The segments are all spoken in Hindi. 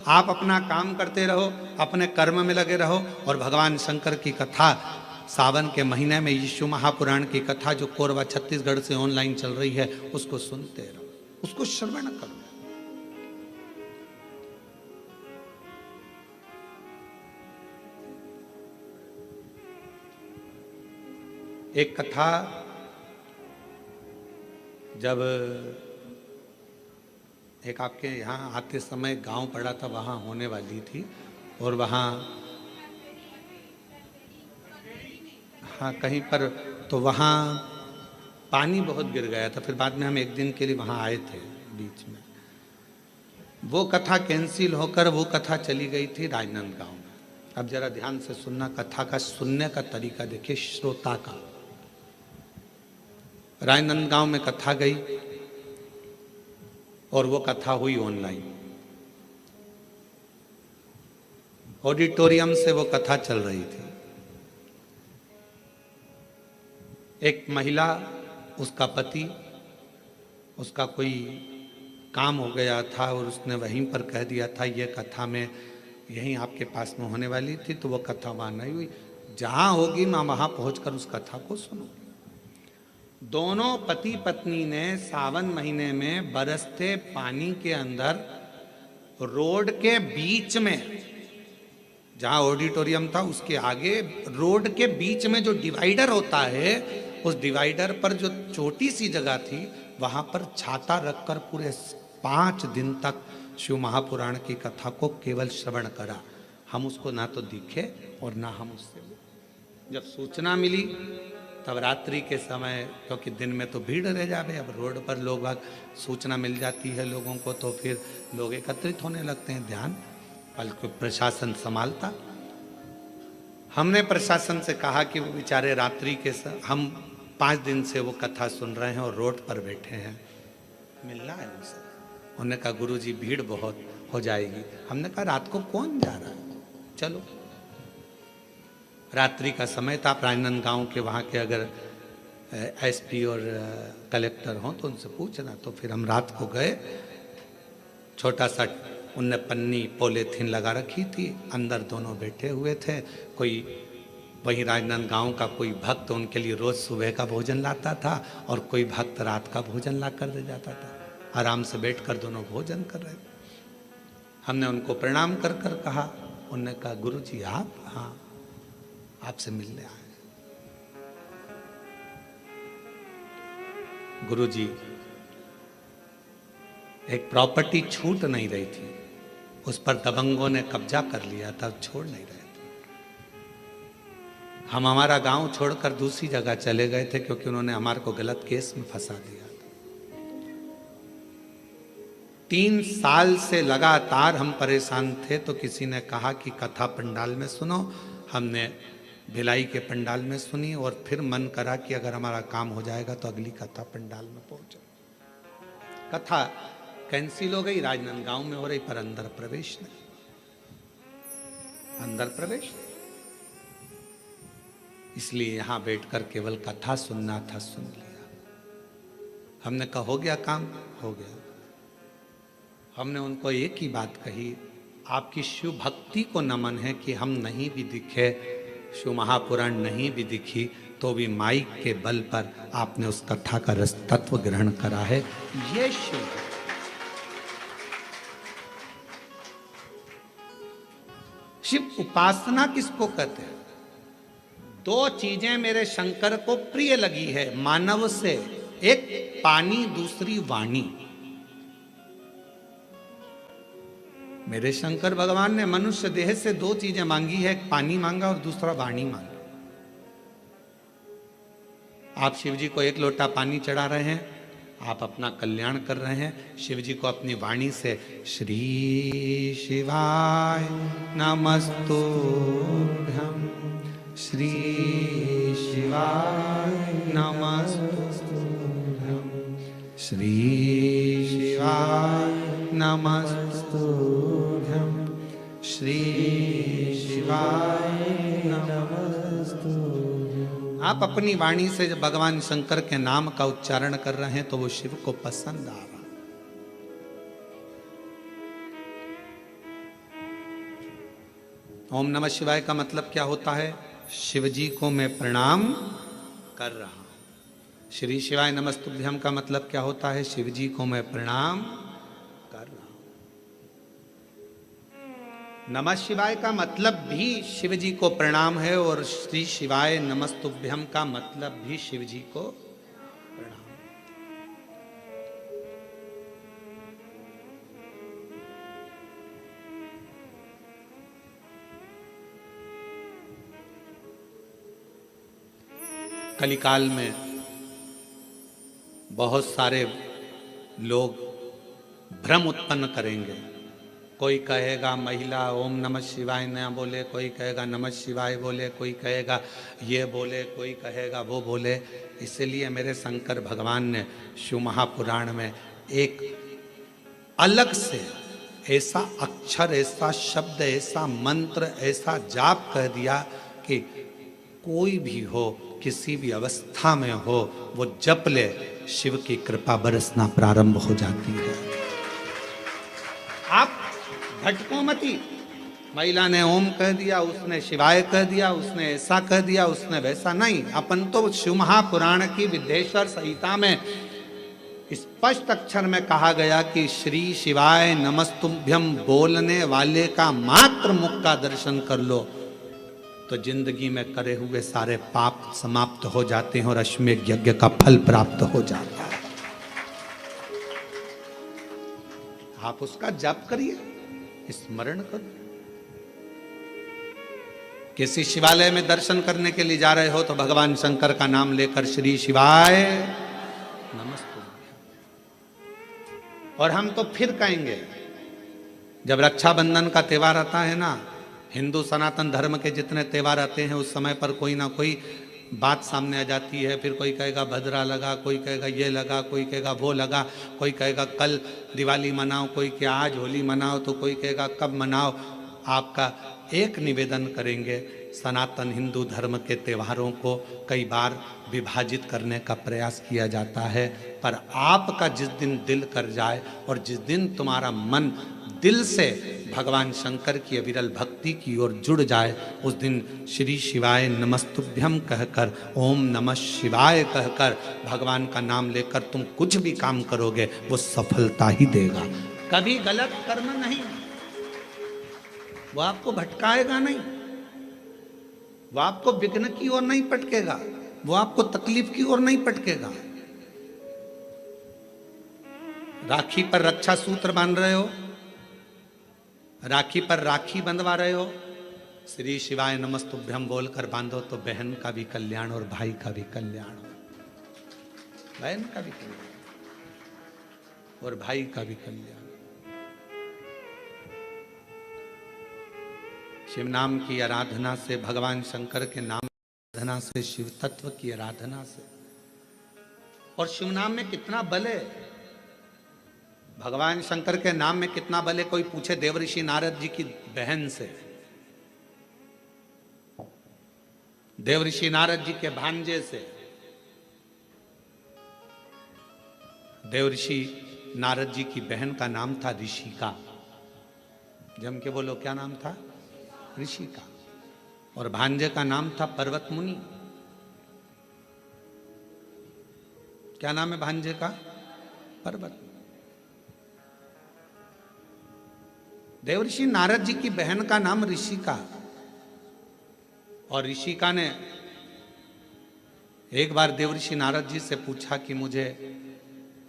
आप अपना काम करते रहो, अपने कर्म में लगे रहो और भगवान शंकर की कथा सावन के महीने में यीशु महापुराण की कथा जो कोरबा छत्तीसगढ़ से ऑनलाइन चल रही है उसको सुनते रहो, उसको श्रवण करो। एक कथा जब एक आपके यहाँ आते समय गांव पड़ा था, वहाँ होने वाली थी और वहाँ हाँ कहीं पर तो वहाँ पानी बहुत गिर गया था। फिर बाद में हम एक दिन के लिए वहाँ आए थे, बीच में वो कथा कैंसिल होकर वो कथा चली गई थी राजनांदगांव में। अब जरा ध्यान से सुनना, कथा का सुनने का तरीका देखिए श्रोता का। राजनांदगांव में कथा गई और वो कथा हुई ऑनलाइन, ऑडिटोरियम से वो कथा चल रही थी। एक महिला, उसका पति, उसका कोई काम हो गया था और उसने वहीं पर कह दिया था ये कथा में यहीं आपके पास में होने वाली थी, तो वो कथा वहाँ नहीं हुई। जहाँ होगी मैं वहाँ पहुँचकर उस कथा को सुनूंगी। दोनों पति पत्नी ने सावन महीने में बरसते पानी के अंदर रोड के बीच में, जहाँ ऑडिटोरियम था उसके आगे रोड के बीच में जो डिवाइडर होता है, उस डिवाइडर पर जो छोटी सी जगह थी वहां पर छाता रखकर पूरे 5 दिन तक शिव महापुराण की कथा को केवल श्रवण करा। हम उसको ना तो दिखे और ना हम उससे, जब सूचना मिली तब रात्रि के समय, क्योंकि दिन में तो भीड़ रह जावे, अब रोड पर लोग सूचना मिल जाती है लोगों को तो फिर लोग एकत्रित होने लगते हैं, ध्यान बल्कि प्रशासन संभालता। हमने प्रशासन से कहा कि वो बेचारे रात्रि के हम 5 दिन से वो कथा सुन रहे हैं और रोड पर बैठे हैं, मिलना है उनसे। उन्होंने कहा गुरुजी भीड़ बहुत हो जाएगी। हमने कहा रात को कौन जा रहा है, चलो। रात्रि का समय था। राजनांदगांव के वहाँ के अगर एसपी और कलेक्टर हों तो उनसे पूछना। तो फिर हम रात को गए। छोटा सा उनने पन्नी पॉलीथीन लगा रखी थी, अंदर दोनों बैठे हुए थे। कोई वहीं राजनांदगांव का कोई भक्त उनके लिए रोज सुबह का भोजन लाता था और कोई भक्त रात का भोजन ला कर दे जाता था। आराम से बैठकर दोनों भोजन कर रहे थे। हमने उनको प्रणाम कर कर कहा। उनने कहा गुरुजी आप? हाँ, आपसे मिलने आए। गुरुजी एक प्रॉपर्टी छूट नहीं रही थी, उस पर दबंगों ने कब्जा कर लिया था, छोड़ नहीं रहे थे। हम हमारा गांव छोड़कर दूसरी जगह चले गए थे क्योंकि उन्होंने हमारे को गलत केस में फंसा दिया था। 3 साल से लगातार हम परेशान थे, तो किसी ने कहा कि कथा पंडाल में सुनो। हमने भिलाई के पंडाल में सुनी और फिर मन करा कि अगर हमारा काम हो जाएगा तो अगली कथा पंडाल में पहुंचे। कथा कैंसिल हो गई, राजनांदगांव में हो रही, पर अंदर प्रवेश नहीं, अंदर प्रवेश नहीं। इसलिए यहां बैठकर केवल कथा सुनना था, सुन लिया। हमने कहा हो गया काम, हो गया। हमने उनको एक ही बात कही, आपकी शिव भक्ति को नमन है कि हम नहीं भी दिखे, शिव महापुराण नहीं भी दिखी, तो भी माइक के बल पर आपने उस कथा का रस तत्व ग्रहण करा है। ये शिव शिव उपासना किसको कहते हैं? 2 चीजें मेरे शंकर को प्रिय लगी है मानव से, एक पानी, दूसरी वाणी। मेरे शंकर भगवान ने मनुष्य देह से 2 चीजें मांगी है, एक पानी मांगा और दूसरा वाणी मांगा। आप शिव जी को 1 लोटा पानी चढ़ा रहे हैं, आप अपना कल्याण कर रहे हैं। शिव जी को अपनी वाणी से श्री शिवाय नमस्तुभ्यं, श्री शिवाय नमस्तुभ्यं, श्री शिवाय नमस्तुभ्यं, श्री शिवाय नमस्तुभ्यं। आप अपनी वाणी से जब भगवान शंकर के नाम का उच्चारण कर रहे हैं तो वो शिव को पसंद आ रहा। ओम नमः शिवाय का मतलब क्या होता है? शिव जी को मैं प्रणाम कर रहा हूं। श्री शिवाय नमस्तुभ्यम का मतलब क्या होता है? शिव जी को मैं प्रणाम कर रहा हूं। नमः शिवाय का मतलब भी शिव जी को प्रणाम है और श्री शिवाय नमस्तुभ्यम का मतलब भी शिव जी को प्रणाम। कलिकाल में बहुत सारे लोग भ्रम उत्पन्न करेंगे। कोई कहेगा महिला ओम नमः शिवाय न बोले, कोई कहेगा नमः शिवाय बोले, कोई कहेगा ये बोले, कोई कहेगा वो बोले। इसलिए मेरे शंकर भगवान ने शिव महापुराण में एक अलग से ऐसा अक्षर, ऐसा शब्द, ऐसा मंत्र, ऐसा जाप कह दिया कि कोई भी हो, किसी भी अवस्था में हो, वो जप ले, शिव की कृपा बरसना प्रारंभ हो जाती है। आप भटको मती। महिला ने ओम कह दिया, उसने शिवाय कह दिया, उसने ऐसा कह दिया, उसने वैसा नहीं। अपन तो शिव महापुराण की विद्येश्वर संहिता में स्पष्ट अक्षर में कहा गया कि श्री शिवाय नमस्तुभ्यम बोलने वाले का मात्र मुख का दर्शन कर लो तो जिंदगी में करे हुए सारे पाप समाप्त हो जाते हैं और अश्वमेध यज्ञ का फल प्राप्त हो जाता है। आप उसका जप करिए, स्मरण करो। किसी शिवालय में दर्शन करने के लिए जा रहे हो तो भगवान शंकर का नाम लेकर श्री शिवाय नमस्तुभ्यम। और हम तो फिर कहेंगे, जब रक्षाबंधन का त्योहार आता है ना, हिंदू सनातन धर्म के जितने त्योहार आते हैं उस समय पर कोई ना कोई बात सामने आ जाती है। फिर कोई कहेगा भद्रा लगा, कोई कहेगा ये लगा, कोई कहेगा वो लगा, कोई कहेगा कल दिवाली मनाओ, कोई क्या आज होली मनाओ, तो कोई कहेगा कब मनाओ। आपका एक निवेदन करेंगे, सनातन हिंदू धर्म के त्योहारों को कई बार विभाजित करने का प्रयास किया जाता है, पर आपका जिस दिन दिल कर जाए और जिस दिन तुम्हारा मन दिल से भगवान शंकर की अविरल भक्ति की ओर जुड़ जाए, उस दिन श्री शिवाय नमस्तुभ्यम कहकर, ओम नमः शिवाय कहकर भगवान का नाम लेकर तुम कुछ भी काम करोगे वो सफलता ही देगा। कभी गलत कर्म नहीं, वो आपको भटकाएगा नहीं, वो आपको विघ्न की ओर नहीं पटकेगा, वो आपको तकलीफ की ओर नहीं पटकेगा। राखी पर रक्षा सूत्र बांध रहे हो, राखी पर राखी बंधवा रहे हो, श्री शिवाय नमस्तुभ्यम बोलकर बांधो तो बहन का भी कल्याण और भाई का भी कल्याण, बहन का भी कल्याण और भाई का भी कल्याण। शिव नाम की आराधना से, भगवान शंकर के नाम की आराधना से, शिव तत्व की आराधना से, और शिव नाम में कितना बल है, भगवान शंकर के नाम में कितना बल है। कोई पूछे देवऋषि नारद जी की बहन से, देवऋषि नारद जी के भांजे से। देवऋषि नारद जी की बहन का नाम था ऋषिका। जम के बोलो, क्या नाम था? ऋषिका। और भांजे का नाम था पर्वत मुनि। क्या नाम है भांजे का? पर्वत। देवऋषि नारद जी की बहन का नाम ऋषिका। और ऋषिका ने एक बार देवऋषि नारद जी से पूछा कि मुझे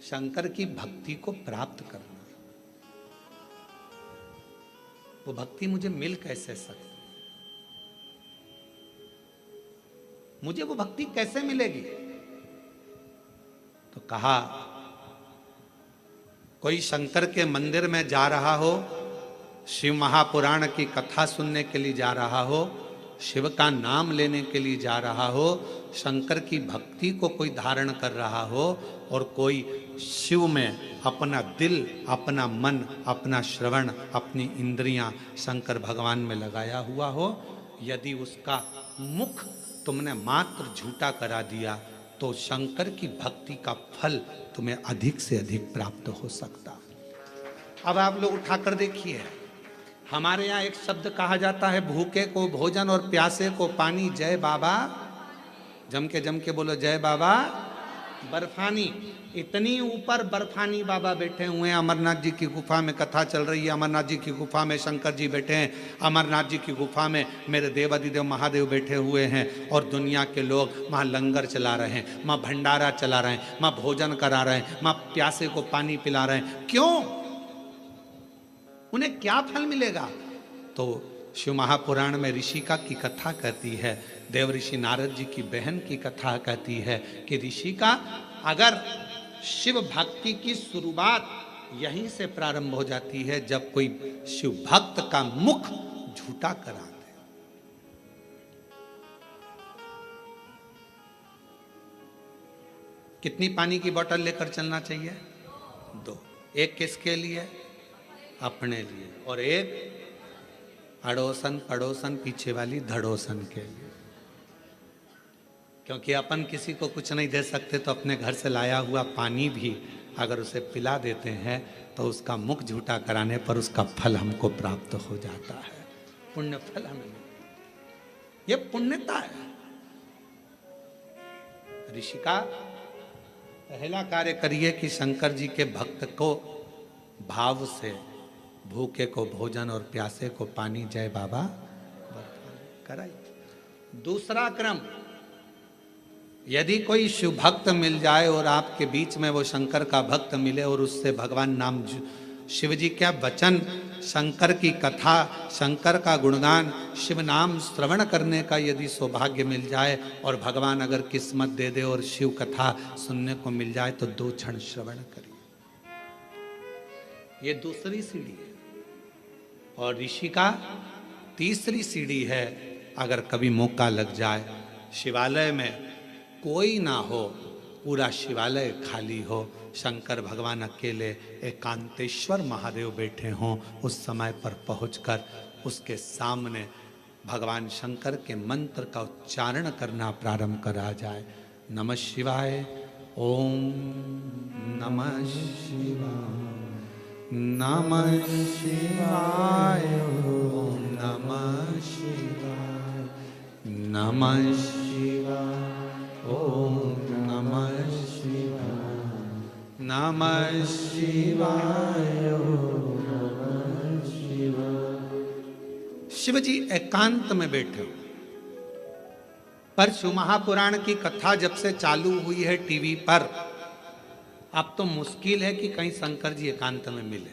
शंकर की भक्ति को प्राप्त करना, वो भक्ति मुझे मिल कैसे सकती, मुझे वो भक्ति कैसे मिलेगी? तो कहा, कोई शंकर के मंदिर में जा रहा हो, शिव महापुराण की कथा सुनने के लिए जा रहा हो, शिव का नाम लेने के लिए जा रहा हो, शंकर की भक्ति को कोई धारण कर रहा हो, और कोई शिव में अपना दिल, अपना मन, अपना श्रवण, अपनी इंद्रियां शंकर भगवान में लगाया हुआ हो, यदि उसका मुख तुमने मात्र झूठा करा दिया तो शंकर की भक्ति का फल तुम्हें अधिक से अधिक प्राप्त हो सकता। अब आप लोग उठाकर देखिए, हमारे यहाँ एक शब्द कहा जाता है, भूखे को भोजन और प्यासे को पानी। जय बाबा, जम के बोलो जय बाबा बर्फानी। इतनी ऊपर बर्फानी बाबा बैठे हुए हैं। अमरनाथ जी की गुफा में कथा चल रही है, अमरनाथ जी की गुफा में शंकर जी बैठे हैं, अमरनाथ जी की गुफा में मेरे देवादिदेव महादेव बैठे हुए हैं, और दुनिया के लोग वहाँ लंगर चला रहे हैं, वहाँ भंडारा चला रहे हैं, वहाँ भोजन करा रहे हैं, वहाँ प्यासे को पानी पिला रहे हैं। क्यों? उन्हें क्या फल मिलेगा? तो शिव महापुराण में ऋषिका की कथा कहती है, देव ऋषि नारद जी की बहन की कथा कहती है कि ऋषिका, अगर शिव भक्ति की शुरुआत यहीं से प्रारंभ हो जाती है जब कोई शिव भक्त का मुख झूठा करा दे। कितनी पानी की बोतल लेकर चलना चाहिए? 2। एक किसके लिए? अपने लिए, और एक अड़ोसन पड़ोसन पीछे वाली धड़ोसन के लिए। क्योंकि अपन किसी को कुछ नहीं दे सकते, तो अपने घर से लाया हुआ पानी भी अगर उसे पिला देते हैं तो उसका मुख झूठा कराने पर उसका फल हमको प्राप्त हो जाता है, पुण्य फल हमें। ये पुण्यता है। ऋषिका, पहला कार्य करिए कि शंकर जी के भक्त को भाव से, भूखे को भोजन और प्यासे को पानी, जय बाबा कराइए। दूसरा क्रम, यदि कोई शिव भक्त मिल जाए और आपके बीच में वो शंकर का भक्त मिले और उससे भगवान नाम, शिव जी क्या वचन, शंकर की कथा, शंकर का गुणगान, शिव नाम श्रवण करने का यदि सौभाग्य मिल जाए और भगवान अगर किस्मत दे दे और शिव कथा सुनने को मिल जाए तो 2 क्षण श्रवण करिए। ये दूसरी सीढ़ी है। और ऋषि का तीसरी सीढ़ी है, अगर कभी मौका लग जाए, शिवालय में कोई ना हो, पूरा शिवालय खाली हो, शंकर भगवान अकेले एकांतेश्वर महादेव बैठे हों, उस समय पर पहुंचकर उसके सामने भगवान शंकर के मंत्र का उच्चारण करना प्रारंभ करा जाए। नमः शिवाय, ओम नमः शिवाय, नमः शिवाय, ओम नमः शिवाय, नमः शिवाय, ओम नमः शिवाय, नमः शिवाय, ओम नमः शिवाय। शिव जी एकांत में बैठे हो, पर शिव महापुराण की कथा जब से चालू हुई है टीवी पर, अब तो मुश्किल है कि कहीं शंकर जी एकांत में मिले,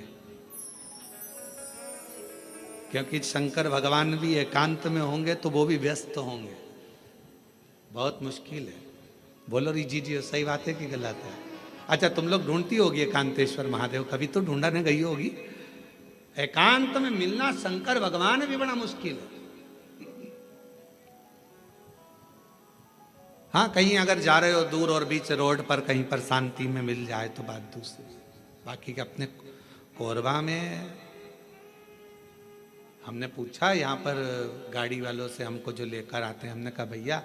क्योंकि शंकर भगवान भी एकांत में होंगे तो वो भी व्यस्त होंगे। बहुत मुश्किल है। बोलो जी, सही बात है कि गलत है? अच्छा, तुम लोग ढूंढती होगी एकांतेश्वर महादेव, कभी तो ढूंढा नहीं गई होगी। एकांत में मिलना शंकर भगवान भी बड़ा मुश्किल है। हाँ, कहीं अगर जा रहे हो दूर और बीच रोड पर कहीं पर शांति में मिल जाए तो बात दूसरी। बाकी के अपने कोरबा में हमने पूछा, यहाँ पर गाड़ी वालों से हमको जो लेकर आते हैं, हमने कहा भैया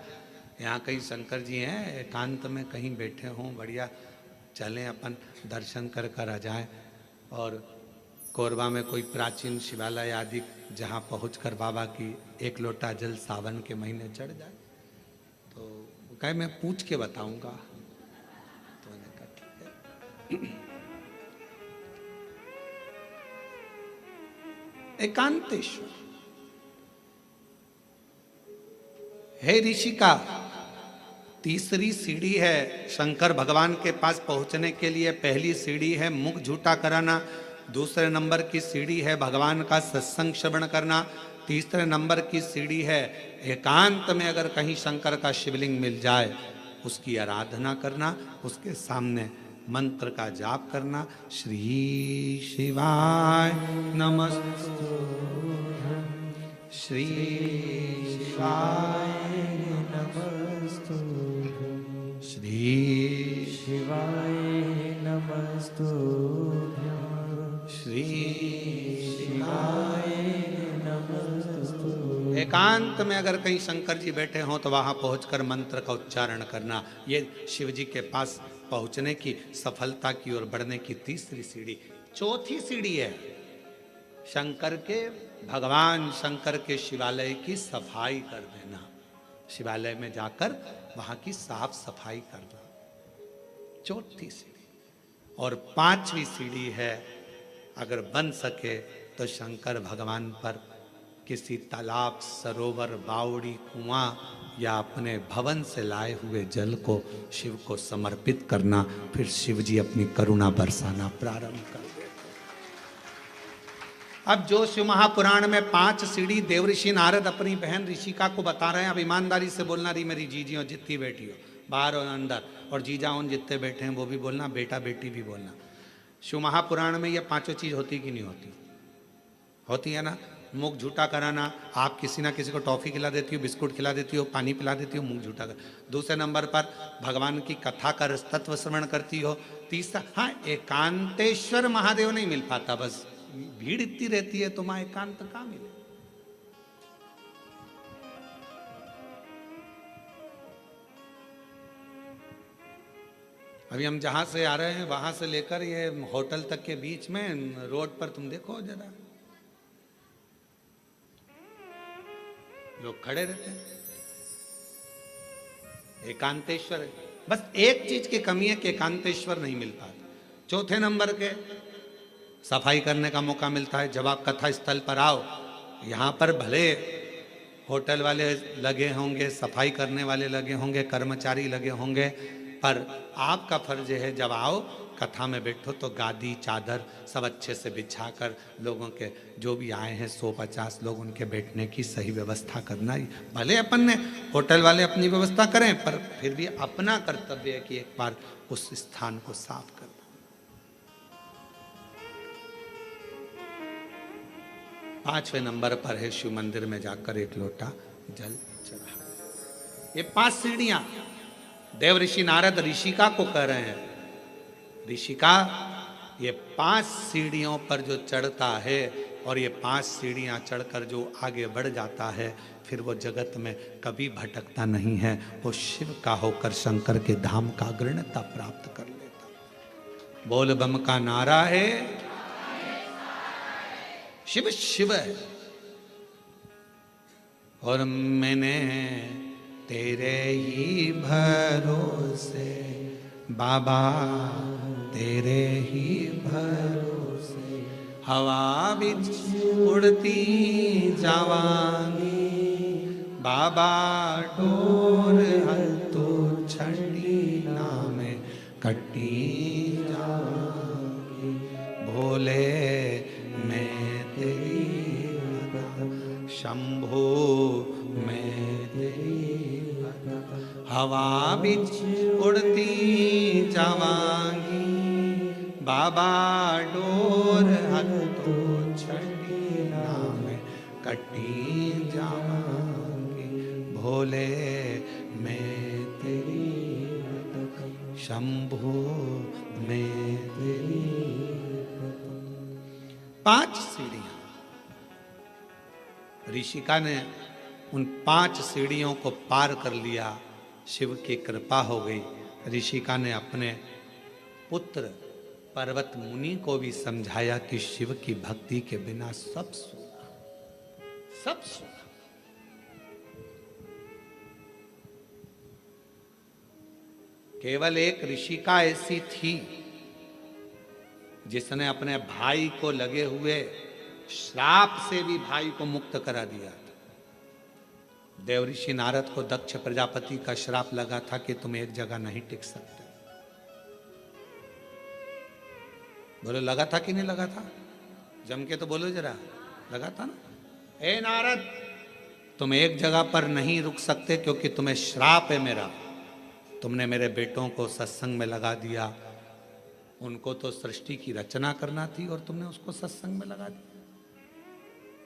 यहाँ कहीं शंकर जी हैं, एकांत में कहीं बैठे हों, बढ़िया चलें अपन दर्शन कर कर आ जाएं, और कोरबा में कोई प्राचीन शिवालय आदि जहाँ पहुंचकर बाबा की 1 लोटा जल सावन के महीने चढ़ जाए। तो कहे मैं पूछ के बताऊंगा। तो मैंने कहा ठीक है। एकांतेश्वर, हे ऋषिका, तीसरी सीढ़ी है शंकर भगवान के पास पहुंचने के लिए। पहली सीढ़ी है मुख झूठा कराना, दूसरे नंबर की सीढ़ी है भगवान का सत्संग श्रवण करना, तीसरे नंबर की सीढ़ी है एकांत में अगर कहीं शंकर का शिवलिंग मिल जाए उसकी आराधना करना, उसके सामने मंत्र का जाप करना। श्री शिवाय नमस्तु, श्री शिवाय नमस्तु, श्री शिवाय नमस्तु, श्री शिवाय नमस्तु। एकांत में अगर कहीं शंकर जी बैठे हों तो वहां पहुंचकर मंत्र का उच्चारण करना। ये शिव जी के पास पहुंचने की, सफलता की ओर बढ़ने की तीसरी सीढ़ी। चौथी सीढ़ी है शंकर के भगवान शंकर के शिवालय की सफाई कर देना। शिवालय में जाकर वहां की साफ सफाई करना। चौथी सीढ़ी। और पांचवी सीढ़ी है, अगर बन सके तो शंकर भगवान पर किसी तालाब, सरोवर, बावड़ी, कुआं या अपने भवन से लाए हुए जल को शिव को समर्पित करना। फिर शिव जी अपनी करुणा बरसाना प्रारंभ कर देते। अब जो शिव महापुराण में 5 सीढ़ी देवऋषि नारद अपनी बहन ऋषिका को बता रहे हैं, अब ईमानदारी से बोलना रही मेरी जीजी और जितनी बेटी हो, बाहर और अंदर, और जीजा उन जितने बैठे हैं वो भी बोलना, बेटा बेटी भी बोलना। शिव महापुराण में ये 5 चीज होती कि नहीं होती? होती है ना। मुख झूठा कराना, आप किसी ना किसी को टॉफी खिला देती हो, बिस्कुट खिला देती हो, पानी पिला देती हो, मुख झूठा कर। दूसरे नंबर पर भगवान की कथा का तत्व श्रवण करती हो। तीसरा, हाँ, एकांतेश्वर महादेव नहीं मिल पाता, बस भीड़ इतनी रहती है तो मां एकांत कहां मिले। अभी हम जहां से आ रहे हैं वहां से लेकर ये होटल तक के बीच में रोड पर तुम देखो जरा, लोग खड़े रहते हैं। एकांतेश्वर, बस एक चीज की कमी है कि एकांतेश्वर नहीं मिल पाता। चौथे नंबर के सफाई करने का मौका मिलता है। जब आप कथा स्थल पर आओ, यहाँ पर भले होटल वाले लगे होंगे, सफाई करने वाले लगे होंगे, कर्मचारी लगे होंगे, पर आपका फर्ज है जब आओ कथा में बैठो तो गादी चादर सब अच्छे से बिछाकर लोगों के जो भी आए हैं 100-50 लोग उनके बैठने की सही व्यवस्था करना। भले अपन ने होटल वाले अपनी व्यवस्था करें, पर फिर भी अपना कर्तव्य है कि एक बार उस स्थान को साफ करना। पांचवें नंबर पर है शिव मंदिर में जाकर एक लोटा जल चढ़ा। ये 5 सीढ़ियां देव ऋषि नारद ऋषिका को कह रहे हैं, ऋषिका ये 5 सीढ़ियों पर जो चढ़ता है और ये 5 सीढ़ियां चढ़कर जो आगे बढ़ जाता है, फिर वो जगत में कभी भटकता नहीं है। वो शिव का होकर शंकर के धाम का अग्रणता प्राप्त कर लेता। बोल बम का नारा है, शिव शिव है। और मैंने तेरे ही भरोसे बाबा, तेरे ही भरोसे हवा बिच उड़ती जावांगी बाबा, डोर हत्तो छड़ी नाम कटी जावांगी। भोले मैं तेरी शंभो मैं तेरी हवा बिच उड़ती जावांगी बाबा, डोर हत्तो छड़ी नाम कटी जावांगी। भोले मैं तेरी शंभो मैं तेरी। 5 सीढ़ियां ऋषिका ने उन 5 सीढ़ियों को पार कर लिया। शिव की कृपा हो गई। ऋषिका ने अपने पुत्र पर्वत मुनि को भी समझाया कि शिव की भक्ति के बिना सब सूखा, सब सूखा। केवल एक ऋषिका ऐसी थी जिसने अपने भाई को लगे हुए श्राप से भी भाई को मुक्त करा दिया था। देवऋषि नारद को दक्ष प्रजापति का श्राप लगा था कि तुम एक जगह नहीं टिक सकते। बोलो लगा था कि नहीं लगा था? जम के तो बोलो जरा, लगा था ना? ए नारद, तुम एक जगह पर नहीं रुक सकते क्योंकि तुम्हें श्राप है मेरा। तुमने मेरे बेटों को सत्संग में लगा दिया। उनको तो सृष्टि की रचना करना थी और तुमने उसको सत्संग में लगा दिया।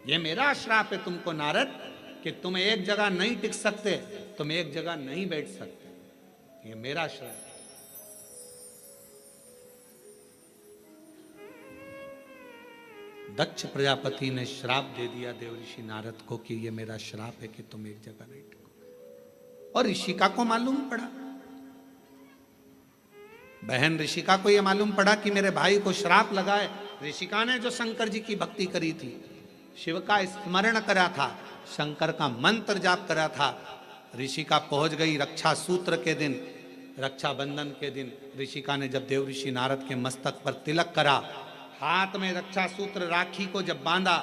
ये मेरा श्राप है तुमको नारद कि तुम एक जगह नहीं टिक सकते, तुम एक जगह नहीं बैठ सकते। ये मेरा श्राप है। दक्ष प्रजापति ने श्राप दे दिया देवऋषि नारद को कि ये मेरा श्राप है कि तुम एक जगह नहीं टिको। और ऋषिका को मालूम पड़ा, बहन ऋषिका को यह मालूम पड़ा कि मेरे भाई को श्राप लगा है। ऋषिका ने जो शंकर जी की भक्ति करी थी, शिव का स्मरण करा था, शंकर का मंत्र जाप करा था। ऋषिका पहुंच गई रक्षा सूत्र के दिन, रक्षाबंधन के दिन ऋषिका ने जब देव ऋषि नारद के मस्तक पर तिलक करा, हाथ में रक्षा सूत्र राखी को जब बांधा,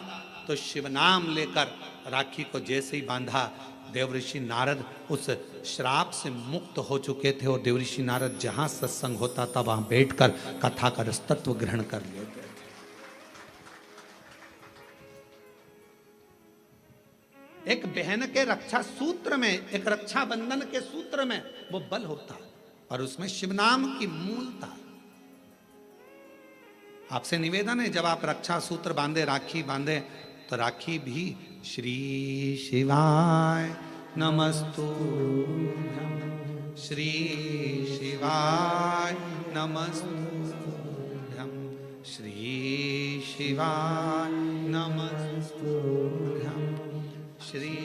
तो शिव नाम लेकर राखी को जैसे ही बांधा, देव ऋषि नारद उस श्राप से मुक्त हो चुके थे। और देव ऋषि नारद जहां सत्संग होता था वहां बैठकर कथा का रसतत्व ग्रहण कर लेते थे। एक बहन के रक्षा सूत्र में, एक रक्षाबंधन के सूत्र में वो बल होता, और उसमें शिव नाम की मूलता। आपसे निवेदन है, जब आप रक्षा सूत्र बांधे, राखी बांधे, तो राखी भी श्री शिवाय नमस्तुभ्यं, श्री शिवाय नमस्तुभ्यं, श्री शिवाय नमस्तुभ्यं, श्री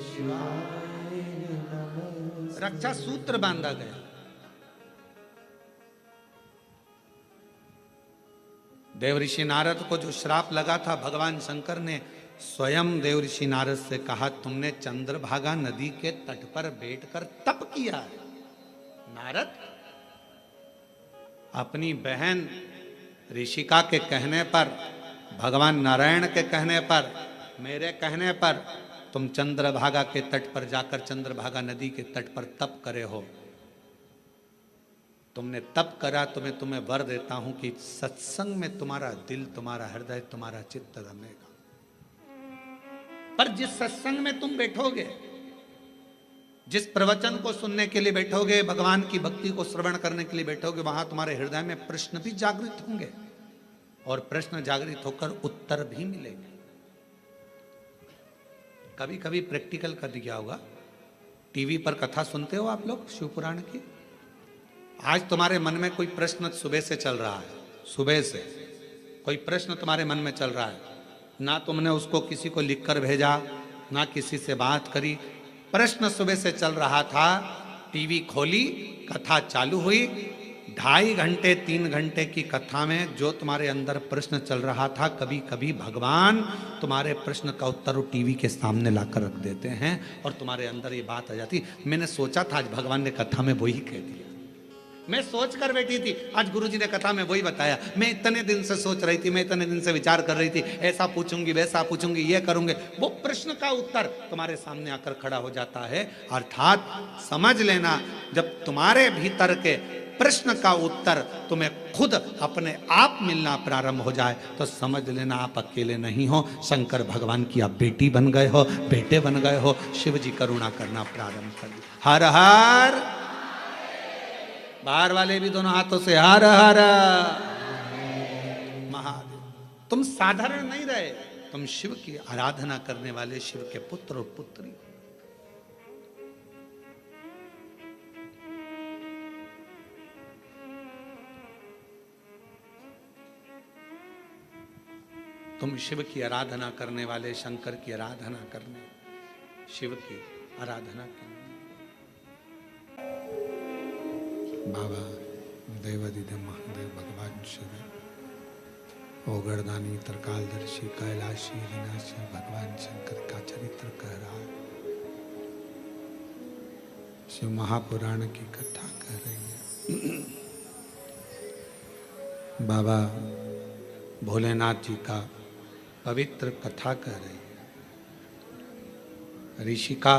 शिवाय नमस्तुभ्यं। रक्षा सूत्र बांधा गया। देव ऋषि नारद को जो श्राप लगा था, भगवान शंकर ने स्वयं देव ऋषि नारद से कहा, तुमने चंद्रभागा नदी के तट पर बैठकर तप किया है। नारद, अपनी बहन ऋषिका के कहने पर, भगवान नारायण के कहने पर, मेरे कहने पर तुम चंद्रभागा के तट पर जाकर चंद्रभागा नदी के तट पर तप करे हो। तुमने तप करा तो मैं तुम्हें वर देता हूं कि सत्संग में तुम्हारा दिल, तुम्हारा हृदय, तुम्हारा चित्त रमेगा। पर जिस सत्संग में तुम बैठोगे, जिस प्रवचन को सुनने के लिए बैठोगे, भगवान की भक्ति को श्रवण करने के लिए बैठोगे, वहां तुम्हारे हृदय में प्रश्न भी जागृत होंगे, और प्रश्न जागृत होकर उत्तर भी मिलेंगे। कभी कभी प्रैक्टिकल कर दिया होगा, टीवी पर कथा सुनते हो आप लोग शिव पुराण की। आज तुम्हारे मन में कोई प्रश्न सुबह से चल रहा है, सुबह से कोई प्रश्न तुम्हारे मन में चल रहा है, ना तुमने उसको किसी को लिखकर भेजा, ना किसी से बात करी, प्रश्न सुबह से चल रहा था। टीवी खोली, कथा चालू हुई, 2.5 घंटे 3 घंटे की कथा में जो तुम्हारे अंदर प्रश्न चल रहा था, कभी कभी भगवान तुम्हारे प्रश्न का उत्तर वो टीवी के सामने लाकर रख देते हैं, और तुम्हारे अंदर ये बात आ जाती, मैंने सोचा था आज भगवान ने कथा में वही कह दिया, मैं सोच कर बैठी थी, आज गुरुजी ने कथा में वही बताया, मैं इतने दिन से सोच रही थी, मैं इतने दिन से विचार कर रही थी, ऐसा पूछूंगी, वैसा पूछूंगी, ये करूंगे। वो प्रश्न का उत्तर तुम्हारे सामने आकर खड़ा हो जाता है। अर्थात समझ लेना, जब तुम्हारे भीतर के प्रश्न का उत्तर तुम्हें खुद अपने आप मिलना प्रारंभ हो जाए, तो समझ लेना आप अकेले नहीं हो, शंकर भगवान की आप बेटी बन गए हो, बेटे बन गए हो। शिव जी करुणा करना प्रारंभ कर दिया। हर हर, बाहर वाले भी दोनों हाथों से हर हर महादेव। तुम साधारण नहीं रहे, तुम शिव की आराधना करने वाले शिव के पुत्र और पुत्री। तुम शिव की आराधना करने वाले, शंकर की आराधना करने, शिव की आराधना करने। बाबा देवादिदेव महादेव भगवान शिव ओगरदानी त्रिकालदर्शी कैलाशी विनाशी भगवान शंकर का चरित्र कह रहा है। शिव महापुराण की कथा कह रही है। बाबा भोलेनाथ जी का पवित्र कथा कह रही है। ऋषिका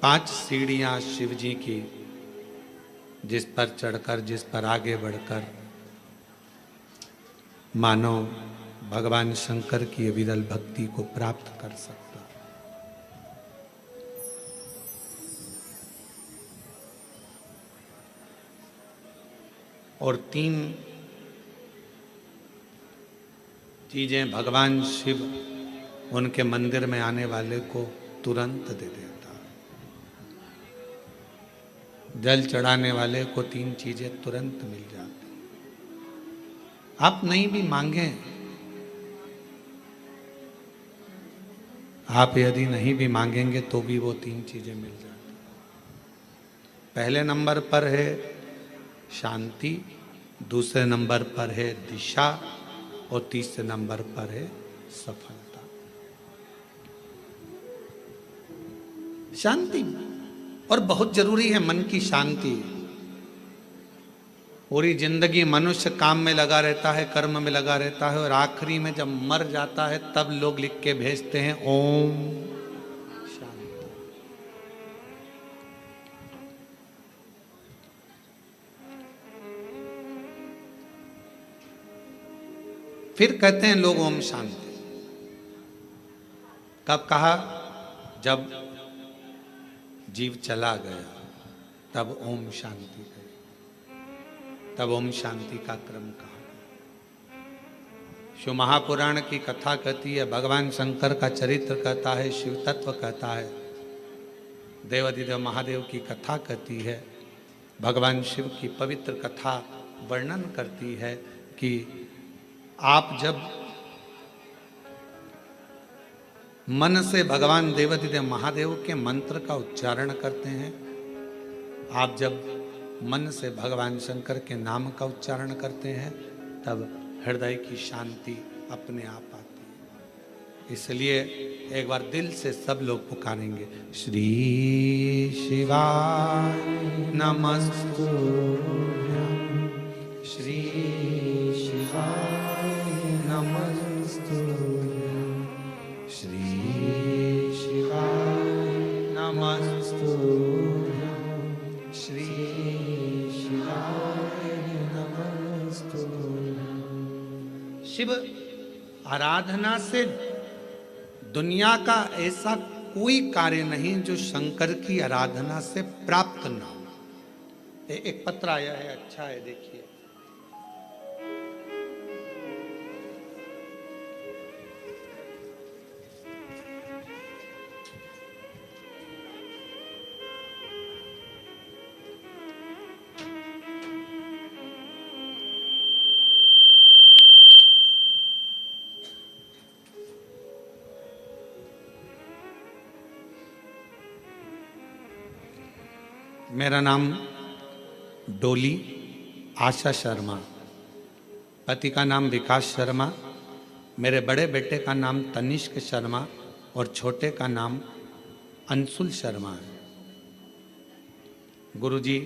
पांच सीढ़ियां शिव जी की, जिस पर चढ़कर, जिस पर आगे बढ़कर मानव भगवान शंकर की अविरल भक्ति को प्राप्त कर सकता। और 3 चीजें भगवान शिव उनके मंदिर में आने वाले को तुरंत दे देता। जल चढ़ाने वाले को 3 चीजें तुरंत मिल जाती। आप नहीं भी मांगे, आप यदि नहीं भी मांगेंगे तो भी वो 3 चीजें मिल जाती। पहले नंबर पर है शांति, दूसरे नंबर पर है दिशा और तीसरे नंबर पर है सफलता। शांति और बहुत जरूरी है, मन की शांति। पूरी जिंदगी मनुष्य काम में लगा रहता है, कर्म में लगा रहता है, और आखिरी में जब मर जाता है तब लोग लिख के भेजते हैं ओम शांति। फिर कहते हैं लोग ओम शांति। कब कहा? जब जीव चला गया तब ओम शांति कही, तब ओम शांति का क्रम कहा। शिव महापुराण की कथा कहती है, भगवान शंकर का चरित्र कहता है, शिव तत्व कहता है, देवाधिदेव महादेव की कथा कहती है, भगवान शिव की पवित्र कथा वर्णन करती है कि आप जब मन से भगवान देवाधिदेव महादेव के मंत्र का उच्चारण करते हैं, आप जब मन से भगवान शंकर के नाम का उच्चारण करते हैं, तब हृदय की शांति अपने आप आती है। इसलिए एक बार दिल से सब लोग पुकारेंगे, श्री शिवाय नमस्तुभ्यं, श्री शिवाय नमस्तुभ्यं, श्री शिवाय नमस्तुभ्यं, श्री शिव आराधना से दुनिया का ऐसा कोई कार्य नहीं जो शंकर की आराधना से प्राप्त ना हो। एक पत्र आया है, अच्छा है, देखिए। मेरा नाम डोली आशा शर्मा, पति का नाम विकास शर्मा, मेरे बड़े बेटे का नाम तनिष्क शर्मा और छोटे का नाम अंशुल शर्मा है। गुरुजी,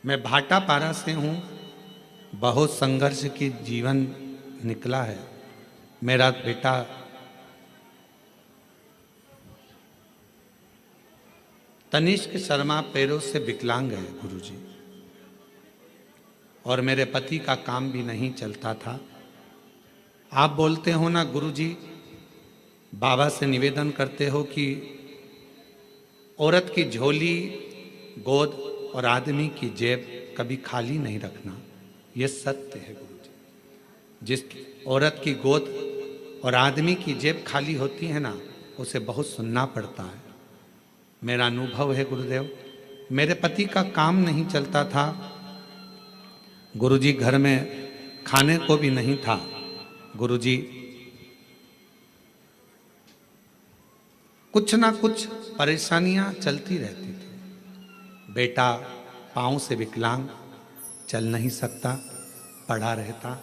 मैं भाटापारा से हूँ। बहुत संघर्ष की जीवन निकला है। मेरा बेटा तनिष्क शर्मा पैरों से विकलांग है गुरुजी, और मेरे पति का काम भी नहीं चलता था। आप बोलते हो ना गुरुजी, बाबा से निवेदन करते हो कि औरत की झोली, गोद और आदमी की जेब कभी खाली नहीं रखना। यह सत्य है गुरुजी। जिस औरत की गोद और आदमी की जेब खाली होती है ना, उसे बहुत सुनना पड़ता है। मेरा अनुभव है गुरुदेव। मेरे पति का काम नहीं चलता था गुरुजी, घर में खाने को भी नहीं था गुरुजी। कुछ ना कुछ परेशानियां चलती रहती थी। बेटा पांव से विकलांग, चल नहीं सकता, पड़ा रहता।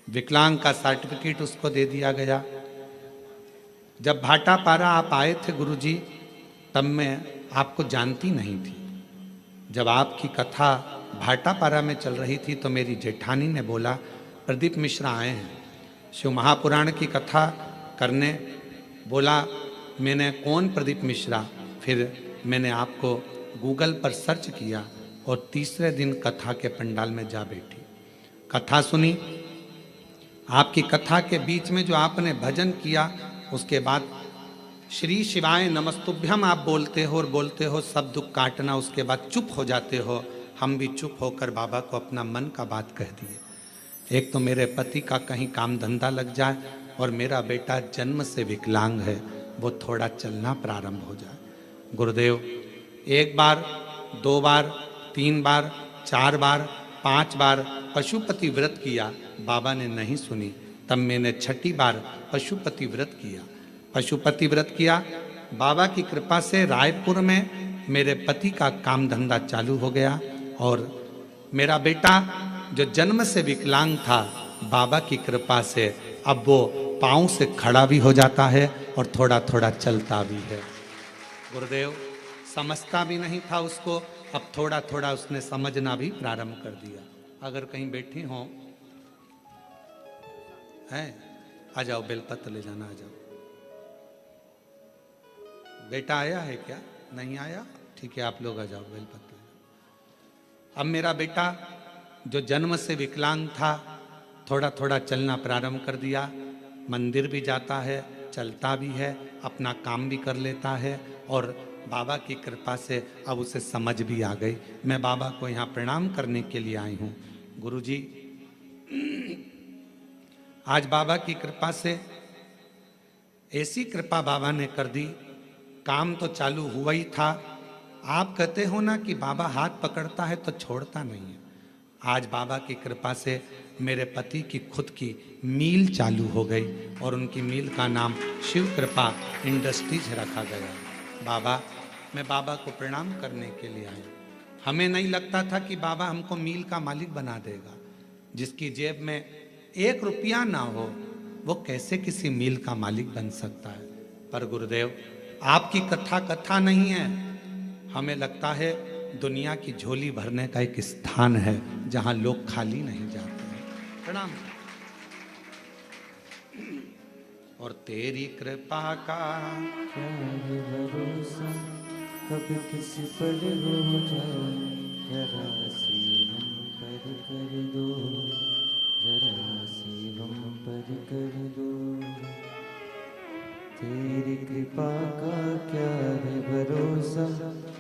विकलांग का सर्टिफिकेट उसको दे दिया गया। जब भाटापारा आप आए थे गुरुजी, तब मैं आपको जानती नहीं थी। जब आपकी कथा भाटापारा में चल रही थी तो मेरी जेठानी ने बोला, प्रदीप मिश्रा आए हैं शिव महापुराण की कथा करने। बोला, मैंने कौन प्रदीप मिश्रा? फिर मैंने आपको गूगल पर सर्च किया और तीसरे दिन कथा के पंडाल में जा बैठी। कथा सुनी। आपकी कथा के बीच में जो आपने भजन किया, उसके बाद श्री शिवाय नमस्तुभ्यम आप बोलते हो और बोलते हो सब दुख काटना, उसके बाद चुप हो जाते हो। हम भी चुप होकर बाबा को अपना मन का बात कह दिए। एक तो मेरे पति का कहीं काम धंधा लग जाए और मेरा बेटा जन्म से विकलांग है, वो थोड़ा चलना प्रारंभ हो जाए। गुरुदेव, एक बार, दो बार, तीन बार, चार बार, 5 बार पशुपति व्रत किया, बाबा ने नहीं सुनी। तब मैंने 6ठी बार पशुपति व्रत किया। पशुपति व्रत किया, बाबा की कृपा से रायपुर में मेरे पति का काम धंधा चालू हो गया और मेरा बेटा जो जन्म से विकलांग था, बाबा की कृपा से अब वो पाँव से खड़ा भी हो जाता है और थोड़ा थोड़ा चलता भी है। गुरुदेव समझता भी नहीं था उसको, अब थोड़ा थोड़ा उसने समझना भी प्रारंभ कर दिया। अगर कहीं बैठी हो हैं, आ जाओ, बेलपत्र ले जाना, आ जाओ। बेटा आया है क्या? नहीं आया? ठीक है, आप लोग आ जाओ, बेलपत्र। अब मेरा बेटा जो जन्म से विकलांग था, थोड़ा थोड़ा चलना प्रारंभ कर दिया, मंदिर भी जाता है, चलता भी है, अपना काम भी कर लेता है और बाबा की कृपा से अब उसे समझ भी आ गई। मैं बाबा को यहाँ प्रणाम करने के लिए आई हूँ। गुरुजी, आज बाबा की कृपा से ऐसी कृपा बाबा ने कर दी, काम तो चालू हुआ ही था। आप कहते हो ना कि बाबा हाथ पकड़ता है तो छोड़ता नहीं है। आज बाबा की कृपा से मेरे पति की खुद की मील चालू हो गई और उनकी मील का नाम शिव कृपा इंडस्ट्रीज रखा गया। बाबा, मैं बाबा को प्रणाम करने के लिए आया। हमें नहीं लगता था कि बाबा हमको मील का मालिक बना देगा। जिसकी जेब में 1 रुपया ना हो, वो कैसे किसी मील का मालिक बन सकता है? पर गुरुदेव, आपकी कथा कथा नहीं है। हमें लगता है दुनिया की झोली भरने का एक स्थान है जहां लोग खाली नहीं जाते हैं। प्रणाम। और तेरी कृपा का क्या है भरोसा, कब किस पर हो जाए, जरा सी हम पर कर दो, जरा सी हम पर कर दो। तेरी कृपा का क्या है भरोसा,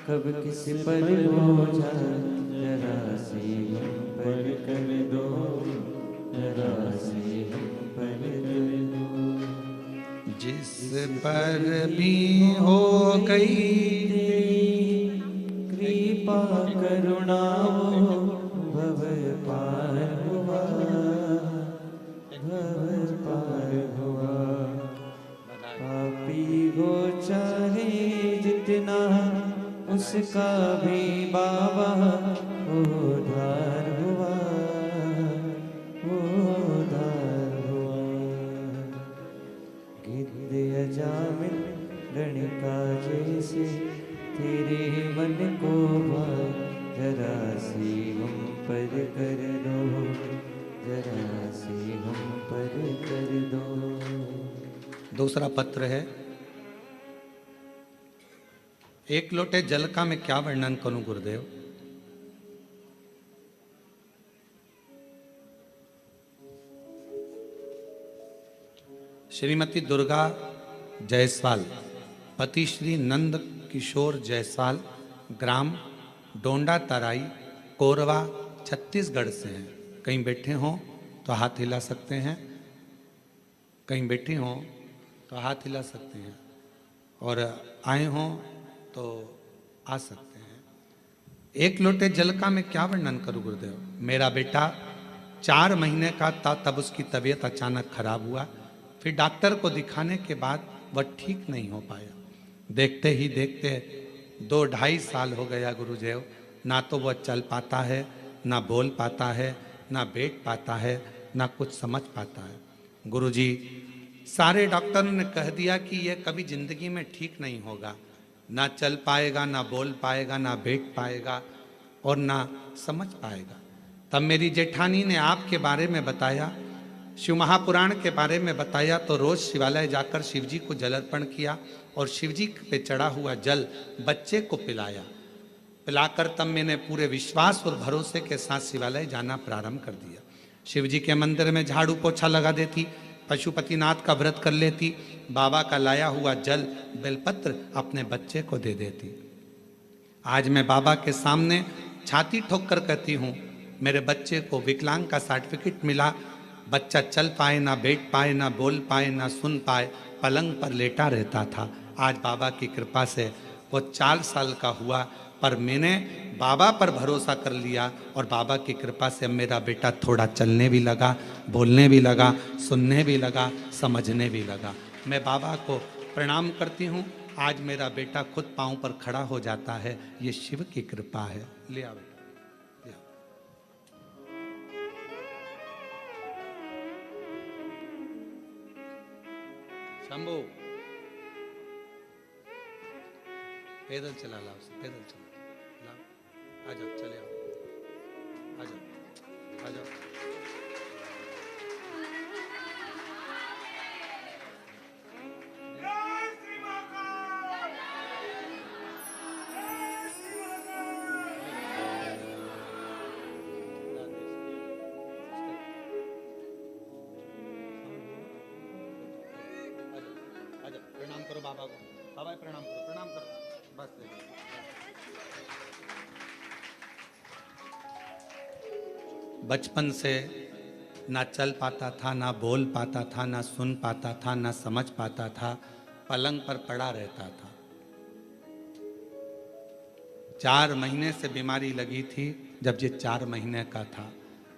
कब किस पर हो जाए, जरा सी हम पर कर दो, जरा सी हम पर कर दो। जिस पर भी हो गई कृपा करुणा वो भव पार हुआ, भव पार हुआ। पापी हो चाहे जितना, उसका भी बाबा उद्धार हुआ, उद्धार हुआ। गिद्ध अजामिल गणिका जैसे तेरे मन को भाए, जरा सी हम पर कर दो, जरा सी हम पर कर दो। दूसरा पत्र है। एक लोटे जल का मैं क्या वर्णन करूं गुरुदेव? श्रीमती दुर्गा जायसवाल, पति श्री नंद किशोर जायसवाल, ग्राम डोंडा तराई, कोरवा, छत्तीसगढ़ से हैं। कहीं बैठे हों तो हाथ हिला सकते हैं, कहीं बैठे हों तो हाथ हिला सकते हैं, और आए हों तो आ सकते हैं। एक लोटे जल का मैं क्या वर्णन करूं गुरुदेव? मेरा बेटा 4 महीने का था तब उसकी तबीयत अचानक खराब हुआ। फिर डॉक्टर को दिखाने के बाद वह ठीक नहीं हो पाया। देखते ही देखते 2-2.5 साल हो गया गुरुदेव। ना तो वह चल पाता है, ना बोल पाता है, ना बैठ पाता है, ना कुछ समझ पाता है। गुरुजी, सारे डॉक्टरों ने कह दिया कि यह कभी जिंदगी में ठीक नहीं होगा। ना चल पाएगा, ना बोल पाएगा, ना बैठ पाएगा और ना समझ पाएगा। तब मेरी जेठानी ने आपके बारे में बताया, शिव महापुराण के बारे में बताया, तो रोज शिवालय जाकर शिवजी को जल अर्पण किया और शिवजी पे चढ़ा हुआ जल बच्चे को पिलाया। पिलाकर तब मैंने पूरे विश्वास और भरोसे के साथ शिवालय जाना प्रारंभ कर दिया। शिवजी के मंदिर में झाड़ू पोछा लगा देती, पशुपतिनाथ का व्रत कर लेती, बाबा का लाया हुआ जल बेलपत्र अपने बच्चे को दे देती। आज मैं बाबा के सामने छाती ठोक कर कहती हूँ, मेरे बच्चे को विकलांग का सर्टिफिकेट मिला। बच्चा चल पाए ना, बैठ पाए ना, बोल पाए ना, सुन पाए, पलंग पर लेटा रहता था। आज बाबा की कृपा से वो 4 साल का हुआ, पर मैंने बाबा पर भरोसा कर लिया और बाबा की कृपा से मेरा बेटा थोड़ा चलने भी लगा, बोलने भी लगा, सुनने भी लगा, समझने भी लगा। मैं बाबा को प्रणाम करती हूँ। आज मेरा बेटा खुद पाँव पर खड़ा हो जाता है। ये शिव की कृपा है। ले आओ बेटा। शंभू पैदल चला लाओ, पैदल चला लाओ, आ जाओ, चले आओ, आ जाओ, आ जाओ। प्रणाम करो बाबा को, बाबा प्रणाम करो, प्रणाम करो, बस। बचपन से ना चल पाता था, ना बोल पाता था, ना सुन पाता था, ना समझ पाता था, पलंग पर पड़ा रहता था। 4 महीने से बीमारी लगी थी। जब ये 4 महीने का था,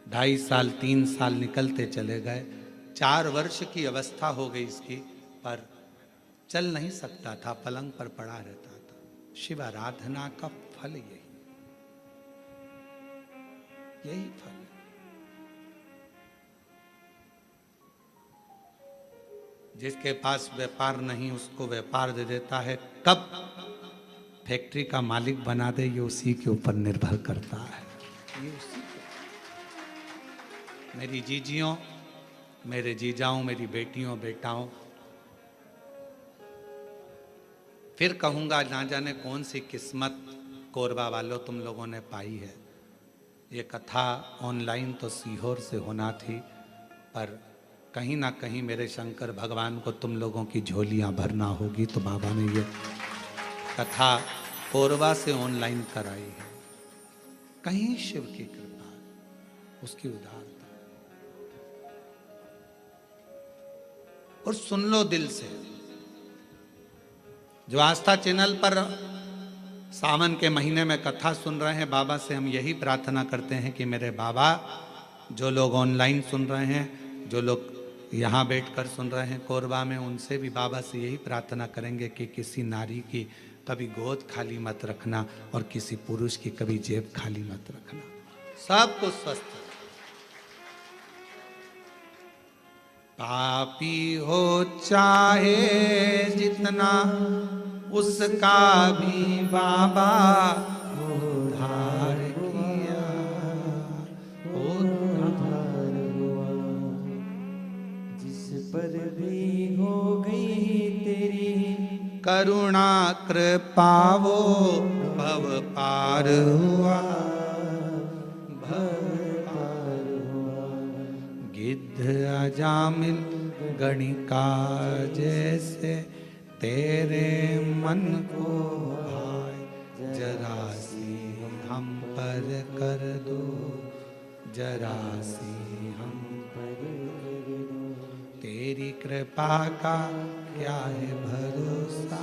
2.5 साल 3 साल निकलते चले गए, 4 वर्ष की अवस्था हो गई इसकी, पर चल नहीं सकता था, पलंग पर पड़ा रहता था। शिव आराधना का फल यही फल है। जिसके पास व्यापार नहीं उसको व्यापार दे देता है, कब फैक्ट्री का मालिक बना दे ये उसी के ऊपर निर्भर करता है। ये उसी के। मेरी जीजियों, मेरे जीजाओं, मेरी बेटियों बेटाओं, फिर कहूँगा, ना जाने कौन सी किस्मत कोरबा वालों तुम लोगों ने पाई है। ये कथा ऑनलाइन तो सीहोर से होना थी, पर कहीं ना कहीं मेरे शंकर भगवान को तुम लोगों की झोलियां भरना होगी, तो बाबा ने ये कथा कोरबा से ऑनलाइन कराई है। कहीं शिव की कृपा, उसकी उदारता। और सुन लो दिल से, जो आस्था चैनल पर सावन के महीने में कथा सुन रहे हैं, बाबा से हम यही प्रार्थना करते हैं कि मेरे बाबा, जो लोग ऑनलाइन सुन रहे हैं, जो लोग यहाँ बैठकर सुन रहे हैं कोरबा में, उनसे भी बाबा से यही प्रार्थना करेंगे कि किसी नारी की कभी गोद खाली मत रखना और किसी पुरुष की कभी जेब खाली मत रखना। सबको स्वस्थ। पापी हो चाहे जितना, उसका भी बाबा उद्धार किया, उद्धार हुआ। जिस पर भी हो गई तेरी करुणा कृपा, वो भव पार हुआ, भव पार हुआ। गिद्ध अजामिल गणिका जैसे तेरे मन को भाए, जरा सी हम पर कर दो, जरा सी हम पर कर दो। तेरी कृपा का क्या है भरोसा,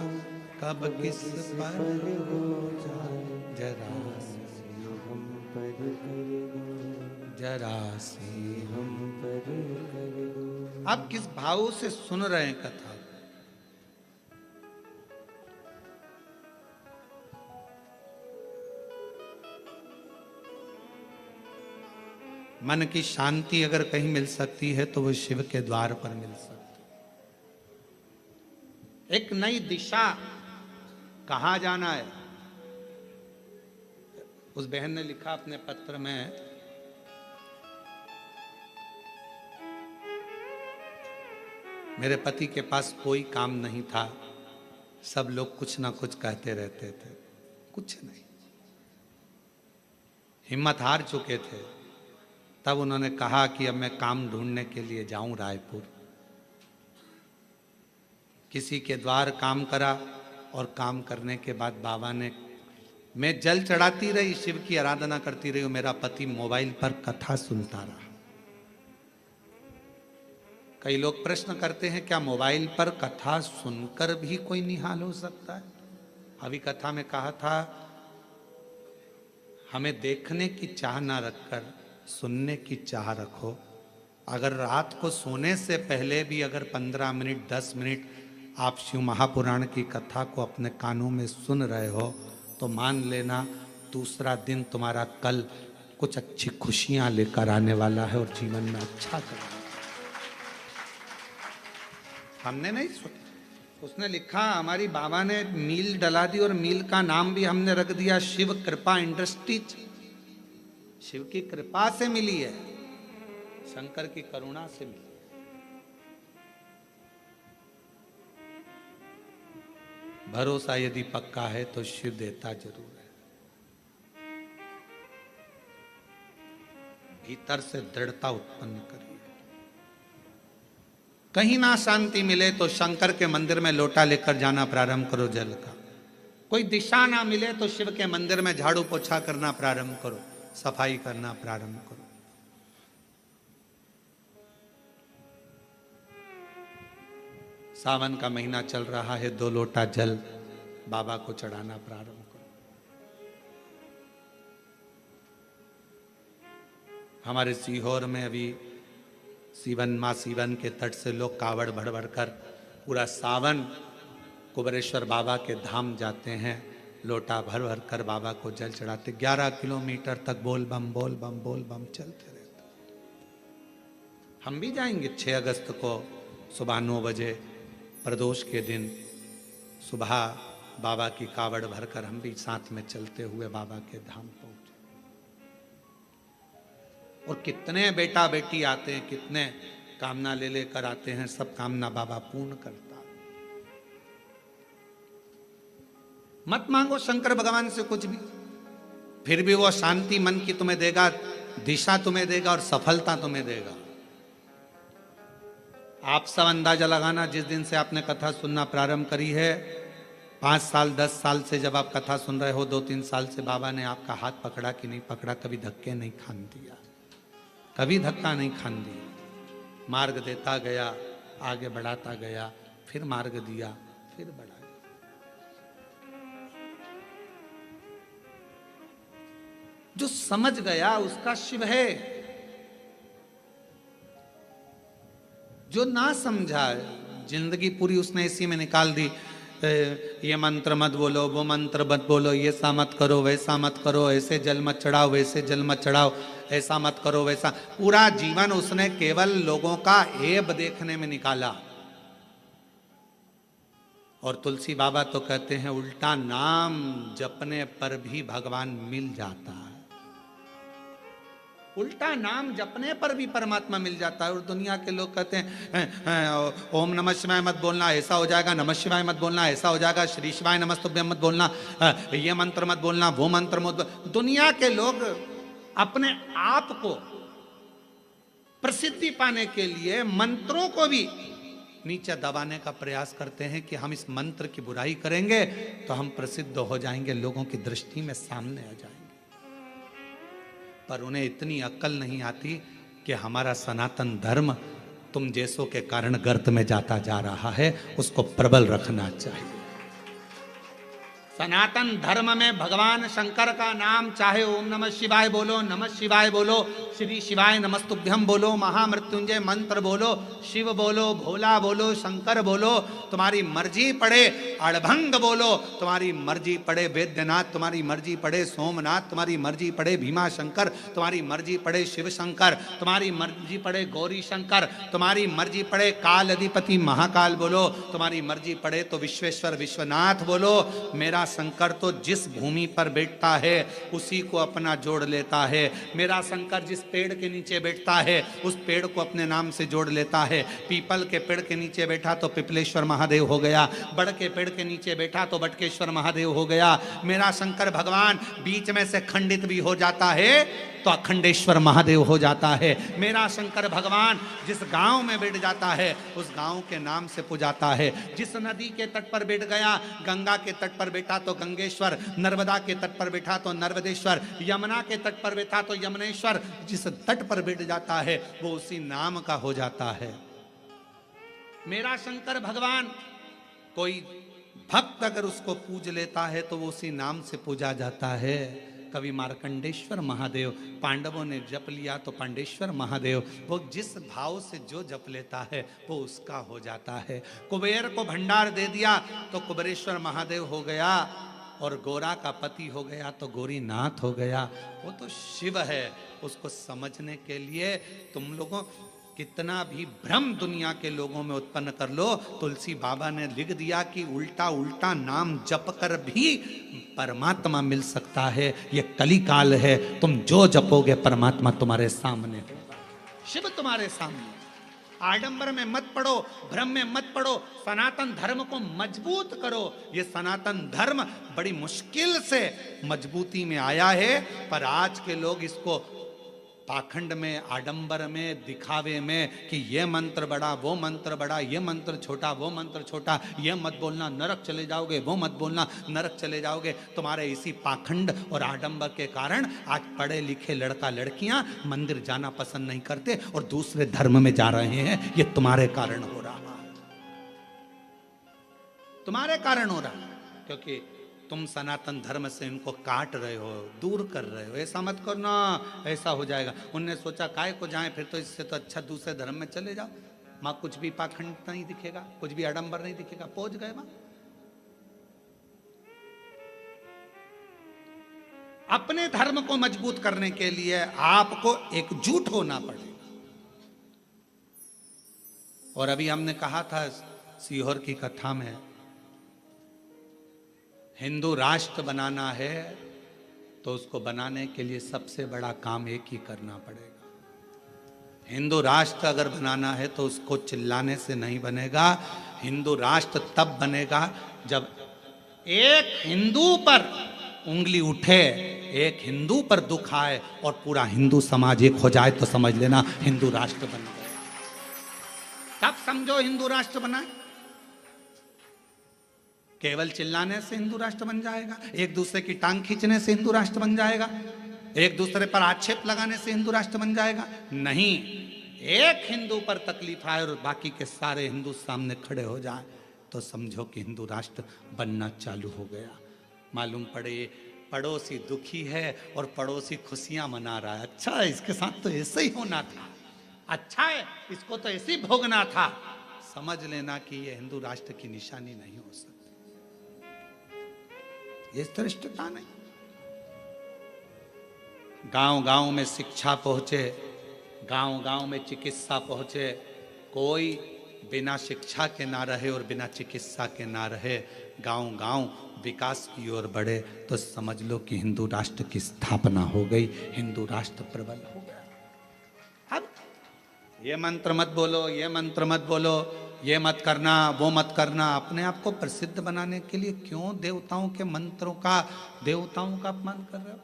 कब किस पर हो जाए, जरा सी हम पर कर दो, जरा सी हम पर कर दो। आप किस भाव से सुन रहे हैं कथा? मन की शांति अगर कहीं मिल सकती है तो वो शिव के द्वार पर मिल सकती है। एक नई दिशा, कहाँ जाना है। उस बहन ने लिखा अपने पत्र में, मेरे पति के पास कोई काम नहीं था, सब लोग कुछ ना कुछ कहते रहते थे, कुछ नहीं, हिम्मत हार चुके थे। तब उन्होंने कहा कि अब मैं काम ढूंढने के लिए जाऊं रायपुर। किसी के द्वार काम करा और काम करने के बाद बाबा ने, मैं जल चढ़ाती रही, शिव की आराधना करती रही, मेरा पति मोबाइल पर कथा सुनता रहा। कई लोग प्रश्न करते हैं, क्या मोबाइल पर कथा सुनकर भी कोई निहाल हो सकता है? अभी कथा में कहा था, हमें देखने की चाह ना रखकर सुनने की चाह रखो। अगर रात को सोने से पहले भी अगर 15 मिनट 10 मिनट आप शिव महापुराण की कथा को अपने कानों में सुन रहे हो, तो मान लेना दूसरा दिन तुम्हारा कल कुछ अच्छी खुशियां लेकर आने वाला है और जीवन में अच्छा करना। हमने नहीं सुना, उसने लिखा हमारी बाबा ने मील डला दी और मील का नाम भी हमने रख दिया शिव कृपा इंडस्ट्रीज। शिव की कृपा से मिली है, शंकर की करुणा से मिली। भरोसा यदि पक्का है तो शिव देता जरूर है। भीतर से दृढ़ता उत्पन्न करिए। कहीं ना शांति मिले तो शंकर के मंदिर में लोटा लेकर जाना प्रारंभ करो जल का। कोई दिशा ना मिले तो शिव के मंदिर में झाड़ू पोछा करना प्रारंभ करो, सफाई करना प्रारंभ करो। सावन का महीना चल रहा है, 2 लोटा जल बाबा को चढ़ाना प्रारंभ करो। हमारे सीहोर में अभी माँ सीवन के तट से लोग कावड़ भर भर कर पूरा सावन कुबेरेश्वर बाबा के धाम जाते हैं, लोटा भर भर कर बाबा को जल चढ़ाते। 11 किलोमीटर तक बोल बम बोल बम बोल बम चलते रहते। हम भी जाएंगे 6 अगस्त को सुबह 9 बजे प्रदोष के दिन सुबह बाबा की कावड़ भरकर हम भी साथ में चलते हुए बाबा के धाम पहुंचे। और कितने बेटा बेटी आते हैं, कितने कामना ले लेकर आते हैं, सब कामना बाबा पूर्ण करता है। मत मांगो शंकर भगवान से कुछ भी, फिर भी वो शांति मन की तुम्हें देगा, दिशा तुम्हें देगा और सफलता तुम्हें देगा। आप सब अंदाजा लगाना, जिस दिन से आपने कथा सुनना प्रारंभ करी है, 5 साल 10 साल से जब आप कथा सुन रहे हो, 2-3 साल से बाबा ने आपका हाथ पकड़ा कि नहीं पकड़ा, कभी धक्के नहीं खान दिया, कभी धक्का नहीं खान दिया। मार्ग देता गया, आगे बढ़ाता गया, फिर मार्ग दिया, फिर बढ़ाया। जो समझ गया उसका शिव है, जो ना समझा जिंदगी पूरी उसने इसी में निकाल दी। ये मंत्र मत बोलो, वो मंत्र मत बोलो, ये सा मत करो, वैसा मत करो, ऐसे जल मत चढ़ाओ, वैसे जल मत चढ़ाओ, ऐसा मत करो, वैसा। पूरा जीवन उसने केवल लोगों का ऐब देखने में निकाला। और तुलसी बाबा तो कहते हैं उल्टा नाम जपने पर भी भगवान मिल जाता है। उल्टा नाम जपने पर भी परमात्मा मिल जाता है। और दुनिया के लोग कहते हैं ओम नमः शिवाय मत बोलना, ऐसा हो जाएगा, नमः शिवाय मत बोलना, ऐसा हो जाएगा, श्री शिवाय नमस्तुभ्यम मत बोलना, ये मंत्र मत बोलना, वो मंत्र मत। दुनिया के लोग अपने आप को प्रसिद्धि पाने के लिए मंत्रों को भी नीचे दबाने का प्रयास करते हैं कि हम इस मंत्र की बुराई करेंगे तो हम प्रसिद्ध हो जाएंगे, लोगों की दृष्टि में सामने आ जाएंगे। पर उन्हें इतनी अक्ल नहीं आती कि हमारा सनातन धर्म तुम जैसों के कारण गर्त में जाता जा रहा है, उसको प्रबल रखना चाहिए। सनातन धर्म में भगवान शंकर का नाम चाहे ओम नमः शिवाय बोलो, नमः शिवाय बोलो, श्री शिवाय नमस्तुभ्यम बोलो, महामृत्युंजय मंत्र बोलो, शिव बोलो, भोला बोलो, शंकर बोलो, तुम्हारी मर्जी पड़े, अड़भंग बोलो, तुम्हारी मर्जी पड़े, वैद्यनाथ तुम्हारी मर्जी पड़े, सोमनाथ तुम्हारी मर्जी पड़े, भीमा शंकर तुम्हारी मर्जी पड़े, शिव शंकर तुम्हारी मर्जी पड़े, गौरी शंकर तुम्हारी मर्जी पड़े, काल अधिपति महाकाल बोलो, तुम्हारी मर्जी पड़े तो विश्वेश्वर विश्वनाथ बोलो। मेरा शंकर तो जिस भूमि पर बैठता है उसी को अपना जोड़ लेता है। मेरा शंकर जिस पेड़ के नीचे बैठता है उस पेड़ को अपने नाम से जोड़ लेता है। पीपल के पेड़ के नीचे बैठा तो पिपलेश्वर महादेव हो गया, बड़ के पेड़ के नीचे बैठा तो बटकेश्वर महादेव हो गया। मेरा शंकर भगवान बीच में से खंडित भी हो जाता है तो अखंडेश्वर महादेव हो जाता है। मेरा शंकर भगवान जिस गांव में बैठ जाता है उस गांव के नाम से पुजाता है। जिस नदी के तट पर बैठ गया, गंगा के तट पर बैठा तो गंगेश्वर, नर्मदा के तट पर बैठा तो नर्मदेश्वर, यमुना के तट पर बैठा तो यमुनेश्वर। जिस तट पर बैठ जाता है वो उसी नाम का हो जाता है। मेरा शंकर भगवान, कोई भक्त अगर उसको पूज लेता है तो वो उसी नाम से पूजा जाता है। कवि मार्कंडेश्वर महादेव, पांडवों ने जप लिया तो पांडेश्वर महादेव, वो जिस भाव से जो जप लेता है वो उसका हो जाता है। कुबेर को भंडार दे दिया तो कुबेरेश्वर महादेव हो गया, और गोरा का पति हो गया तो गौरीनाथ हो गया। वो तो शिव है। उसको समझने के लिए तुम लोगों कितना भी भ्रम दुनिया के लोगों में उत्पन्न कर लो, तुलसी बाबा ने लिख दिया कि उल्टा उल्टा नाम जप कर भी परमात्मा मिल सकता है। ये कलिकाल है, तुम जो जपोगे परमात्मा तुम्हारे सामने होगा, शिव तुम्हारे सामने। आडंबर में मत पड़ो, भ्रम में मत पड़ो, सनातन धर्म को मजबूत करो। ये सनातन धर्म बड़ी मुश्किल से मजबूती में आया है, पर आज के लोग इसको पाखंड में, आडंबर में, दिखावे में कि ये मंत्र बड़ा, वो मंत्र बड़ा, ये मंत्र छोटा, वो मंत्र छोटा, ये मत बोलना नरक चले जाओगे, वो मत बोलना नरक चले जाओगे। तुम्हारे इसी पाखंड और आडंबर के कारण आज पढ़े लिखे लड़का लड़कियां मंदिर जाना पसंद नहीं करते और दूसरे धर्म में जा रहे हैं। ये तुम्हारे कारण हो रहा है, तुम्हारे कारण हो रहा है, क्योंकि तुम सनातन धर्म से इनको काट रहे हो, दूर कर रहे हो। ऐसा मत करना, ऐसा हो जाएगा। उनने सोचा काय को जाएं, फिर तो इससे तो अच्छा दूसरे धर्म में चले जाओ, मां कुछ भी पाखंड नहीं दिखेगा, कुछ भी आडंबर नहीं दिखेगा। पहुंच गए मां। अपने धर्म को मजबूत करने के लिए आपको एकजुट होना पड़ेगा। और अभी हमने कहा था सीहोर की कथा में, हिंदू राष्ट्र बनाना है तो उसको बनाने के लिए सबसे बड़ा काम एक ही करना पड़ेगा। हिंदू राष्ट्र अगर बनाना है तो उसको चिल्लाने से नहीं बनेगा। हिंदू राष्ट्र तब बनेगा जब एक हिंदू पर उंगली उठे, एक हिंदू पर दुख आए और पूरा हिंदू समाज एक हो जाए तो समझ लेना हिंदू राष्ट्र बन गया। तब समझो हिंदू राष्ट्र बना। केवल चिल्लाने से हिंदू राष्ट्र बन जाएगा, एक दूसरे की टांग खींचने से हिंदू राष्ट्र बन जाएगा, एक दूसरे पर आक्षेप लगाने से हिंदू राष्ट्र बन जाएगा? नहीं। एक हिंदू पर तकलीफ आए और बाकी के सारे हिंदू सामने खड़े हो जाए तो समझो कि हिंदू राष्ट्र बनना चालू हो गया। मालूम पड़े पड़ोसी दुखी है और पड़ोसी खुशियां मना रहा है। अच्छा है, इसके साथ तो ऐसे ही होना था, अच्छा है, इसको तो ऐसे ही भोगना था। समझ लेना कि यह हिंदू राष्ट्र की निशानी नहीं हो सकती, ये धृष्टता नहीं। गांव गांव में शिक्षा पहुंचे, गांव गांव में चिकित्सा पहुंचे। कोई बिना शिक्षा के ना रहे और बिना चिकित्सा के ना रहे, गांव गांव विकास की ओर बढ़े तो समझ लो कि हिंदू राष्ट्र की स्थापना हो गई, हिंदू राष्ट्र प्रबल हो गया। अब ये मंत्र मत बोलो, ये मंत्र मत बोलो, ये मत करना, वो मत करना, अपने आप को प्रसिद्ध बनाने के लिए क्यों देवताओं के मंत्रों का, देवताओं का अपमान कर रहे हो?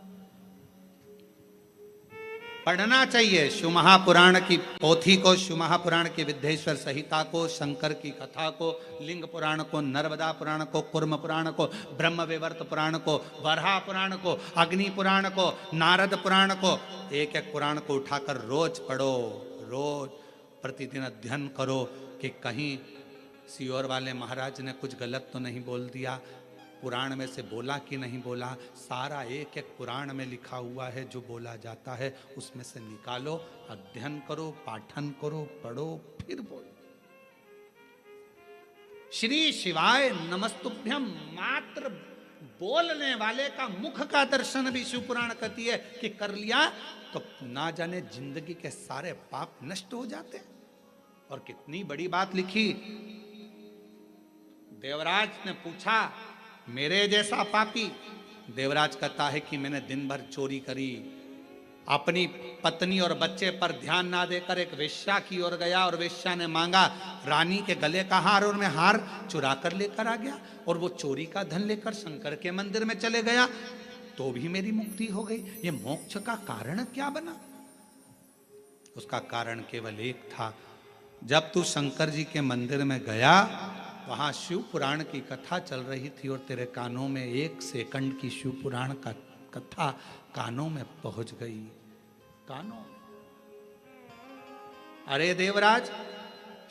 पढ़ना चाहिए शिव महापुराण की पोथी को, शिव महापुराण की विद्येश्वर संहिता को, शंकर की कथा को, लिंग पुराण को, नर्मदा पुराण को, कुर्म पुराण को, ब्रह्म विवर्त पुराण को, वराह पुराण को, अग्नि पुराण को, नारद पुराण को, एक एक पुराण को उठाकर रोज पढ़ो, रोज प्रतिदिन अध्ययन करो कि कहीं सीहोर वाले महाराज ने कुछ गलत तो नहीं बोल दिया, पुराण में से बोला कि नहीं बोला। सारा एक एक पुराण में लिखा हुआ है, जो बोला जाता है उसमें से निकालो, अध्ययन करो, पाठन करो, पढ़ो, फिर बोलो। श्री शिवाय नमस्तुभ्यम मात्र बोलने वाले का मुख का दर्शन भी शिव पुराण कहती है कि कर लिया तो ना जाने जिंदगी के सारे पाप नष्ट हो जाते। और कितनी बड़ी बात लिखी। देवराज ने पूछा मेरे जैसा पापी, देवराज कहता है कि मैंने दिन भर चोरी करी, अपनी पत्नी और बच्चे पर ध्यान ना देकर एक वेश्या की ओर गया और वेश्या ने मांगा रानी के गले का हार और मैं हार चुरा कर लेकर आ गया और वो चोरी का धन लेकर शंकर के मंदिर में चले गया तो भी मेरी मुक्ति हो गई। ये मोक्ष का कारण क्या बना? उसका कारण केवल एक था, जब तू शंकर जी के मंदिर में गया वहां शिव पुराण की कथा चल रही थी और तेरे कानों में 1 सेकंड की शिव पुराण का कथा कानों में पहुंच गई। कानों, अरे देवराज,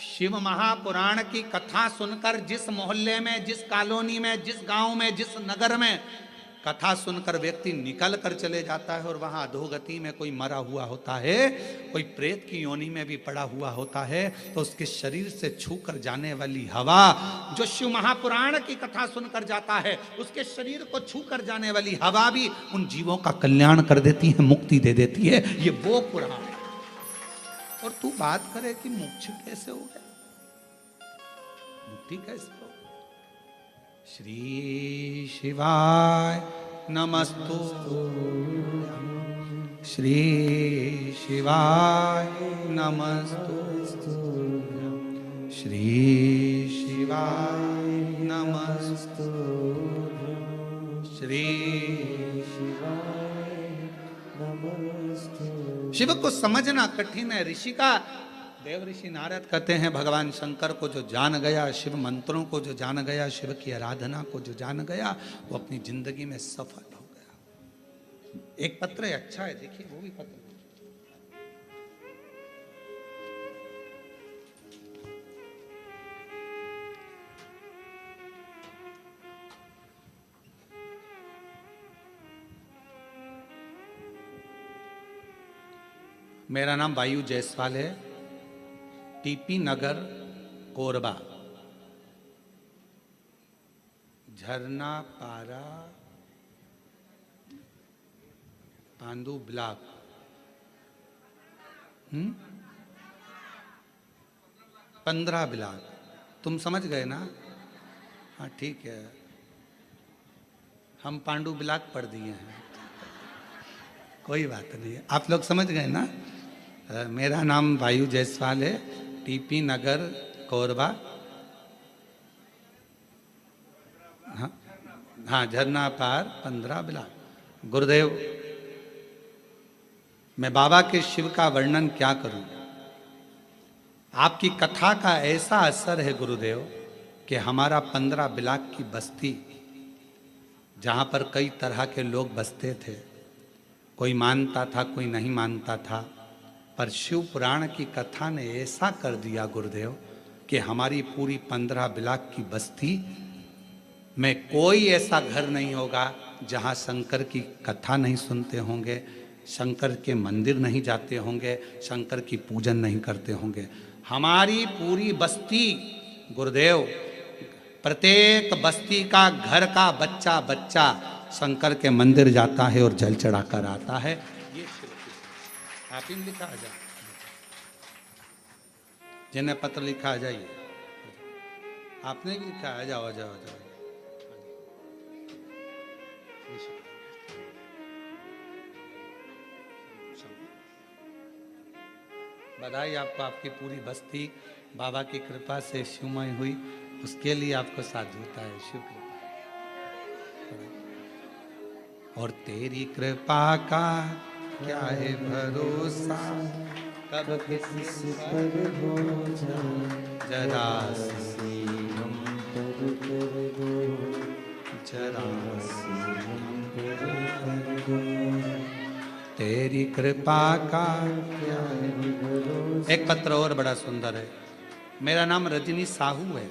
शिव महापुराण की कथा सुनकर जिस मोहल्ले में, जिस कॉलोनी में, जिस गांव में, जिस नगर में कथा सुनकर व्यक्ति निकल कर चले जाता है और वहां अधोगति में कोई मरा हुआ होता है, कोई प्रेत की योनि में भी पड़ा हुआ होता है, तो उसके शरीर से छू कर जाने वाली हवा जो शिव महापुराण की कथा सुनकर जाता है, उसके शरीर को छू कर जाने वाली हवा भी उन जीवों का कल्याण कर देती है, मुक्ति दे देती है। ये वो पुराण है। और तू बात करे कि मोक्ष कैसे हो गया, मुक्ति कैसे हो। श्री शिवाय नमस्तु, श्री शिवाय नमस्तु, श्री शिवाय नमस्तु, श्री शिवाय नमस्ते। शिव को समझना कठिन है। ऋषि का देव ऋषि नारद कहते हैं भगवान शंकर को जो जान गया, शिव मंत्रों को जो जान गया, शिव की आराधना को जो जान गया, वो अपनी जिंदगी में सफल हो गया। एक पत्र है, अच्छा है, देखिए वो भी पत्र। मेरा नाम वायु जायसवाल है, टीपी नगर कोरबा, झरना पारा पांडु ब्लॉक। 15 ब्लॉक। तुम समझ गए ना? हाँ ठीक है, हम पांडु ब्लॉक पढ़ दिए हैं, कोई बात नहीं है, आप लोग समझ गए ना। मेरा नाम वायु जायसवाल है, टीपी नगर कोरबा, हाँ झरना पार 15 ब्लॉक। गुरुदेव, मैं बाबा के शिव का वर्णन क्या करूं। आपकी कथा का ऐसा असर है गुरुदेव कि हमारा 15 ब्लॉक की बस्ती, जहां पर कई तरह के लोग बसते थे, कोई मानता था कोई नहीं मानता था, पर शिव पुराण की कथा ने ऐसा कर दिया गुरुदेव कि हमारी पूरी 15 ब्लॉक की बस्ती में कोई ऐसा घर नहीं होगा जहां शंकर की कथा नहीं सुनते होंगे, शंकर के मंदिर नहीं जाते होंगे, शंकर की पूजन नहीं करते होंगे। हमारी पूरी बस्ती गुरुदेव, प्रत्येक बस्ती का घर का बच्चा बच्चा शंकर के मंदिर जाता है और जल चढ़ाकर आता है। ये आप ही लिखा आ जाए, जिन्हें पत्र लिखा आ जाइए, आपने भी लिखा, आ जाओ आ जाओ आ जाओ। बधाई आपको, आपकी पूरी बस्ती बाबा की कृपा से शिवमय हुई, उसके लिए आपको साधुता है, शिव कृपा। और तेरी कृपा का क्या है भरोसा, कब किसी पर हो जाए जरा सी हम पर कर दो, जरा सी हम पर दो, तेरी कृपा का क्या है भरोसा। एक पत्र और बड़ा सुंदर है। मेरा नाम रजनी साहू है,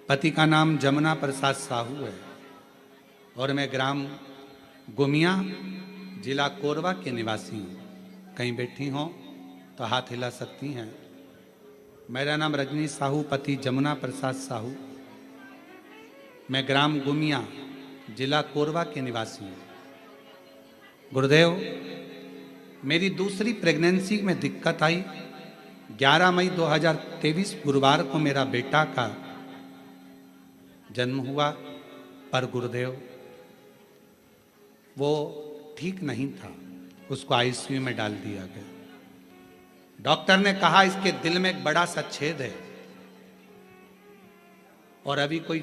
पति का नाम जमुना प्रसाद साहू है, और मैं ग्राम गुमिया जिला कोरबा के निवासी हूँ। कहीं बैठी हो तो हाथ हिला सकती हैं। मेरा नाम रजनी साहू, पति जमुना प्रसाद साहू, मैं ग्राम गुमिया जिला कोरबा के निवासी हूँ। गुरुदेव, मेरी दूसरी प्रेगनेंसी में दिक्कत आई। 11 मई 2023 गुरुवार को मेरा बेटा का जन्म हुआ, पर गुरुदेव वो ठीक नहीं था, उसको आईसीयू में डाल दिया गया। डॉक्टर ने कहा इसके दिल में एक बड़ा सा छेद है और अभी कोई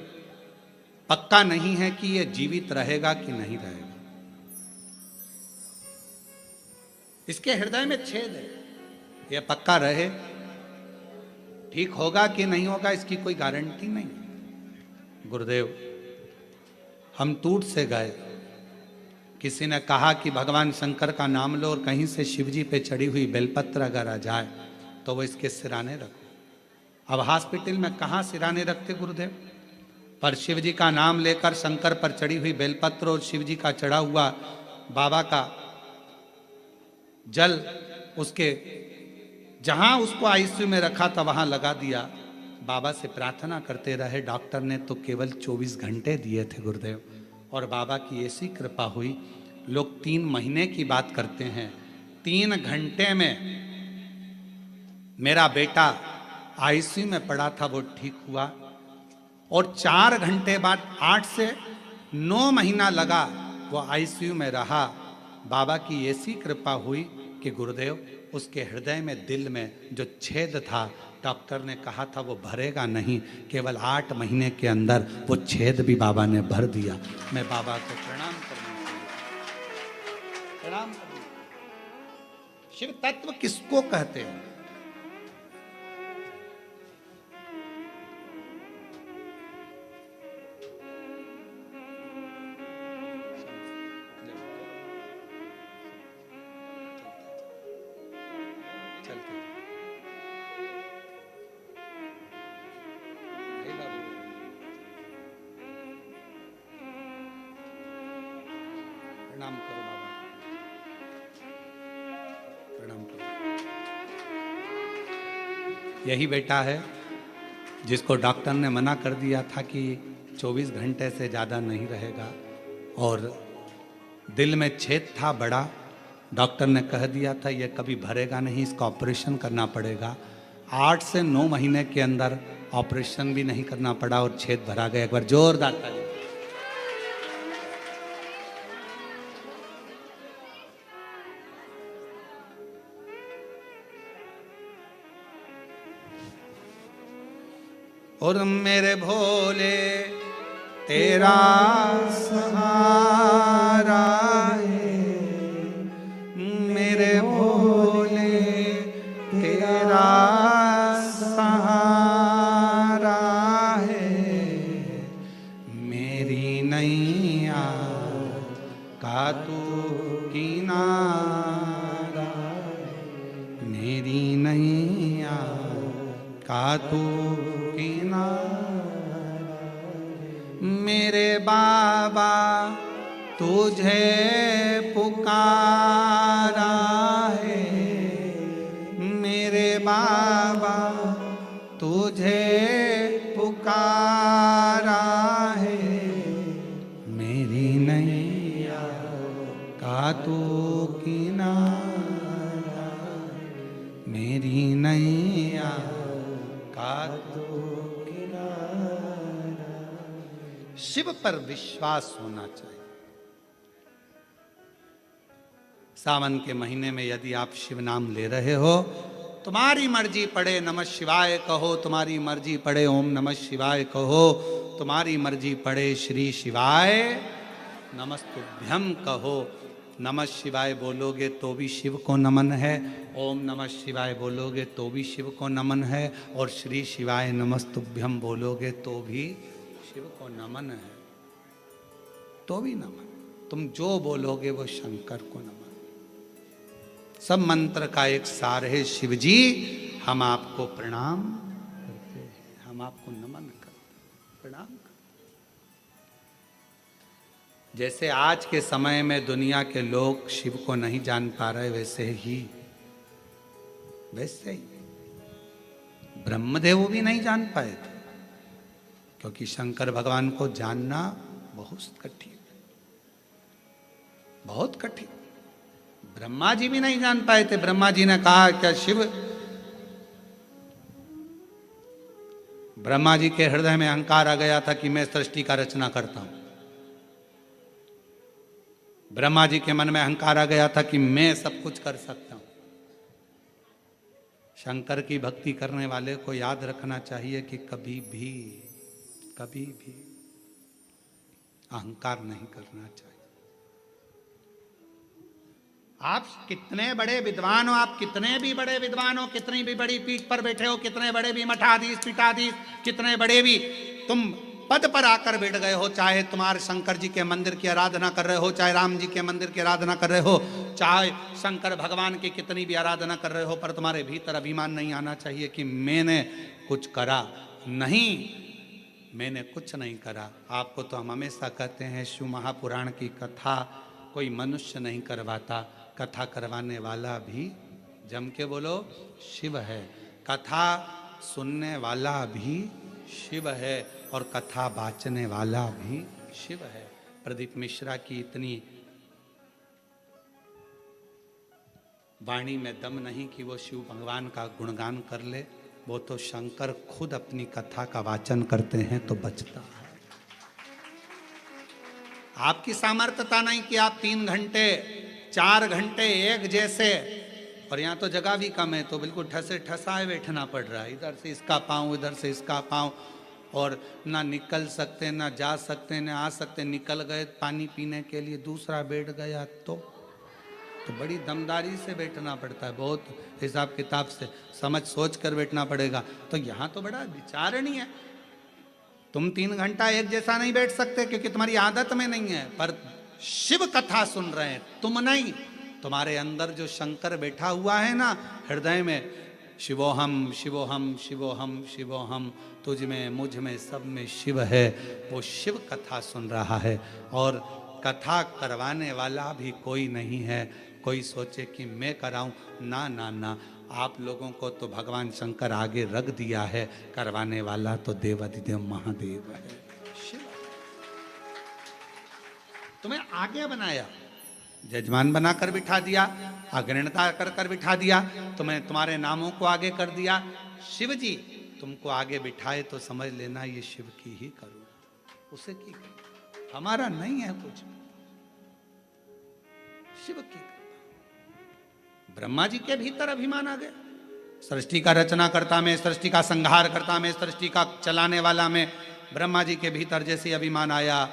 पक्का नहीं है कि ये जीवित रहेगा कि नहीं रहेगा। इसके हृदय में छेद है, ये पक्का रहे, ठीक होगा कि नहीं होगा इसकी कोई गारंटी नहीं। गुरुदेव, हम टूट से गए। किसी ने कहा कि भगवान शंकर का नाम लो और कहीं से शिवजी पे चढ़ी हुई बेलपत्र अगर आ जाए तो वो इसके सिराने रखो। अब हॉस्पिटल में कहाँ सिराने रखते गुरुदेव, पर शिवजी का नाम लेकर शंकर पर चढ़ी हुई बेलपत्र और शिवजी का चढ़ा हुआ बाबा का जल उसके जहां उसको आईसीयू में रखा था वहां लगा दिया। बाबा से प्रार्थना करते रहे। डॉक्टर ने तो केवल 24 घंटे दिए थे गुरुदेव, और बाबा की ऐसी कृपा हुई। लोग 3 महीने की बात करते हैं, 3 घंटे में मेरा बेटा आईसीयू में पड़ा था, वो ठीक हुआ। और 4 घंटे बाद 8 से 9 महीना लगा वो आईसीयू में रहा। बाबा की ऐसी कृपा हुई कि गुरुदेव उसके हृदय में, दिल में जो छेद था, डॉक्टर ने कहा था वो भरेगा नहीं, केवल 8 महीने के अंदर वो छेद भी बाबा ने भर दिया। मैं बाबा को प्रणाम करने शिव तत्व किसको कहते हैं? प्रणाम करो बाबा, प्रणाम करो। यही बेटा है जिसको डॉक्टर ने मना कर दिया था कि 24 घंटे से ज़्यादा नहीं रहेगा, और दिल में छेद था बड़ा। डॉक्टर ने कह दिया था ये कभी भरेगा नहीं, इसका ऑपरेशन करना पड़ेगा। 8 से 9 महीने के अंदर ऑपरेशन भी नहीं करना पड़ा और छेद भरा गया। एक बार जोरदार ताली। और मेरे भोले तेरा सहारा है, मेरे भोले तेरा सहारा है, मेरी नैया का तू किनारा, मेरी नैया का तू मेरे बाबा तुझे पुकारा है, मेरे बाबा तुझे पुकारा है, मेरी नैया का तू किनारा, मेरी नैया का तू किनारा। शिव पर विश्वास होना चाहिए। सावन के महीने में यदि आप शिव नाम ले रहे हो, तुम्हारी मर्जी पड़े नमः शिवाय कहो, तुम्हारी मर्जी पड़े ओम नमः शिवाय कहो, तुम्हारी मर्जी पड़े श्री शिवाय नमस्तुभ्यम कहो। नमः शिवाय बोलोगे तो भी शिव को नमन है, ओम नमः शिवाय बोलोगे तो भी शिव को नमन है, और श्री शिवाय नमस्तुभ्यम बोलोगे तो भी शिव को नमन है, तो भी नमन। तुम जो बोलोगे वो शंकर को नमन। सब मंत्र का एक सार है, शिव जी हम आपको प्रणाम करते हैं, हम आपको नमन करते हैं, प्रणाम करते। जैसे आज के समय में दुनिया के लोग शिव को नहीं जान पा रहे, वैसे ही ब्रह्मदेव भी नहीं जान पाए थे, क्योंकि शंकर भगवान को जानना बहुत कठिन, बहुत कठिन। ब्रह्मा जी भी नहीं जान पाए थे। ब्रह्मा जी ने कहा क्या शिव, ब्रह्मा जी के हृदय में अहंकार आ गया था कि मैं सृष्टि का रचना करता हूं। ब्रह्मा जी के मन में अहंकार आ गया था कि मैं सब कुछ कर सकता हूं। शंकर की भक्ति करने वाले को याद रखना चाहिए कि कभी भी अहंकार नहीं करना चाहिए। आप कितने बड़े विद्वान हो, आप कितने भी बड़े विद्वान हो, कितनी भी बड़ी पीठ पर बैठे हो, कितने बड़े भी मठाधीश पीठाधीश, कितने बड़े भी तुम पद पर आकर बैठ गए हो, चाहे तुम्हारे शंकर जी के मंदिर की आराधना कर रहे हो, चाहे राम जी के मंदिर की आराधना कर रहे हो, चाहे शंकर भगवान की कितनी भी आराधना कर रहे हो, पर तुम्हारे भीतर अभिमान नहीं आना चाहिए कि मैंने कुछ करा। नहीं, मैंने कुछ नहीं करा। आपको तो हम हमेशा कहते हैं शिव महापुराण की कथा कोई मनुष्य नहीं करवाता, कथा करवाने वाला भी जम के बोलो शिव है, कथा सुनने वाला भी शिव है, और कथा वाचने वाला भी शिव है। प्रदीप मिश्रा की इतनी वाणी में दम नहीं कि वो शिव भगवान का गुणगान कर ले, वो तो शंकर खुद अपनी कथा का वाचन करते हैं तो बचता है। आपकी सामर्थ्यता नहीं कि आप 3 घंटे 4 घंटे एक जैसे, और यहाँ तो जगह भी कम है तो बिल्कुल ठसे ठसाए बैठना पड़ रहा है, इधर से इसका पाँव इधर से इसका पाँव, और ना निकल सकते ना जा सकते ना आ सकते, निकल गए पानी पीने के लिए दूसरा बैठ गया तो बड़ी दमदारी से बैठना पड़ता है, बहुत हिसाब किताब से समझ सोच कर बैठना पड़ेगा। तो यहाँ तो बड़ा विचारणीय है। तुम 3 घंटा एक जैसा नहीं बैठ सकते क्योंकि तुम्हारी आदत में नहीं है, पर शिव कथा सुन रहे हैं तुम नहीं, तुम्हारे अंदर जो शंकर बैठा हुआ है ना हृदय में, शिवोहम शिवोहम शिवोहम शिवोहम, तुझ में मुझ में सब में शिव है, वो शिव कथा सुन रहा है। और कथा करवाने वाला भी कोई नहीं है। कोई सोचे कि मैं कराऊं, ना ना ना, आप लोगों को तो भगवान शंकर आगे रख दिया है, करवाने वाला तो देवाधिदेव महादेव है, शिव। तुम्हें आगे बनाया, जजमान बनाकर बिठा दिया, अग्रणता कर कर बिठा दिया, तुम्हें तुम्हारे नामों को आगे कर दिया। शिव जी तुमको आगे बिठाए तो समझ लेना ये शिव की ही करूँ, उसे की करूँ, हमारा नहीं है कुछ, शिव की। ब्रह्मा जी के भीतर अभिमान आ गया, सृष्टि का रचना करता में, सृष्टि का संहार करता में, सृष्टि का चलाने वाला में, ब्रह्मा जी के भीतर जैसे अभिमान आया,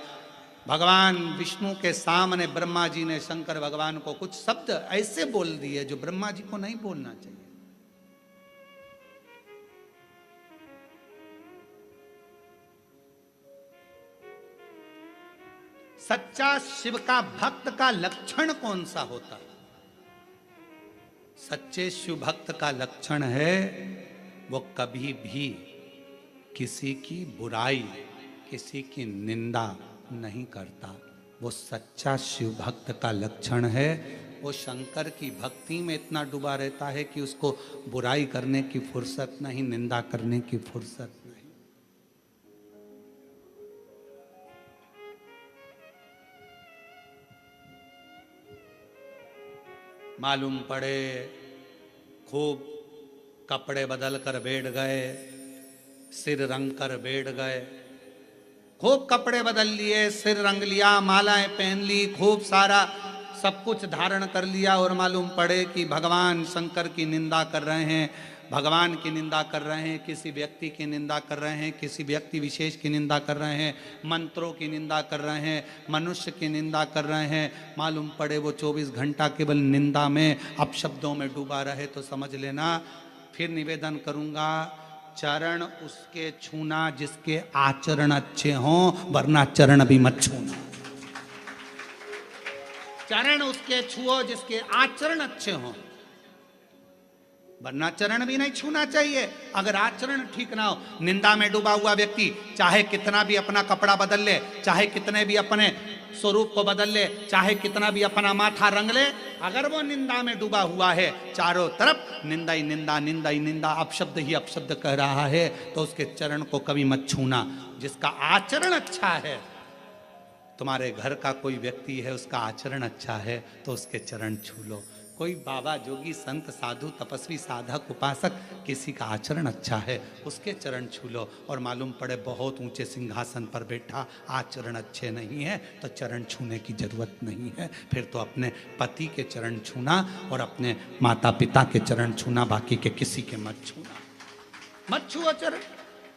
भगवान विष्णु के सामने ब्रह्मा जी ने शंकर भगवान को कुछ शब्द ऐसे बोल दिए जो ब्रह्मा जी को नहीं बोलना चाहिए। सच्चा शिव का भक्त का लक्षण कौन सा होता है? सच्चे शिव भक्त का लक्षण है वो कभी भी किसी की बुराई, किसी की निंदा नहीं करता। वो सच्चा शिव भक्त का लक्षण है। वो शंकर की भक्ति में इतना डूबा रहता है कि उसको बुराई करने की फुर्सत नहीं, निंदा करने की फुर्सत नहीं। मालूम पड़े खूब कपड़े बदल कर बैठ गए, सिर रंग कर बैठ गए, खूब कपड़े बदल लिए, सिर रंग लिया, मालाएं पहन ली, खूब सारा सब कुछ धारण कर लिया, और मालूम पड़े कि भगवान शंकर की निंदा कर रहे हैं, भगवान की निंदा कर रहे हैं, किसी व्यक्ति की निंदा कर रहे हैं, किसी व्यक्ति विशेष की निंदा कर रहे हैं, मंत्रों की निंदा कर रहे हैं, मनुष्य की निंदा कर रहे हैं। मालूम पड़े वो 24 घंटा केवल निंदा में, अपशब्दों में डूबा रहे तो समझ लेना। फिर निवेदन करूंगा, चरण उसके छूना जिसके आचरण अच्छे हों, वरना चरण भी मत छूना। चरण उसके छुओ जिसके आचरण अच्छे हों, वरना चरण भी नहीं छूना चाहिए। अगर आचरण ठीक ना हो, निंदा में डूबा हुआ व्यक्ति चाहे कितना भी अपना कपड़ा बदल ले, चाहे कितने भी अपने स्वरूप को बदल ले, चाहे कितना भी अपना माथा रंग ले, अगर वो निंदा में डूबा हुआ है, चारों तरफ निंदा ही निंदा, निंदा ही निंदा, अपशब्द ही अपशब्द कह रहा है, तो उसके चरण को कभी मत छूना। जिसका आचरण अच्छा है, तुम्हारे घर का कोई व्यक्ति है उसका आचरण अच्छा है तो उसके चरण छू लो। कोई बाबा जोगी संत साधु तपस्वी साधक उपासक किसी का आचरण अच्छा है उसके चरण छू लो। और मालूम पड़े बहुत ऊंचे सिंहासन पर बैठा, आचरण अच्छे नहीं है तो चरण छूने की जरूरत नहीं है। फिर तो अपने पति के चरण छूना और अपने माता पिता के चरण छूना, बाकी के किसी के मत छूना। मत छुओ चरण।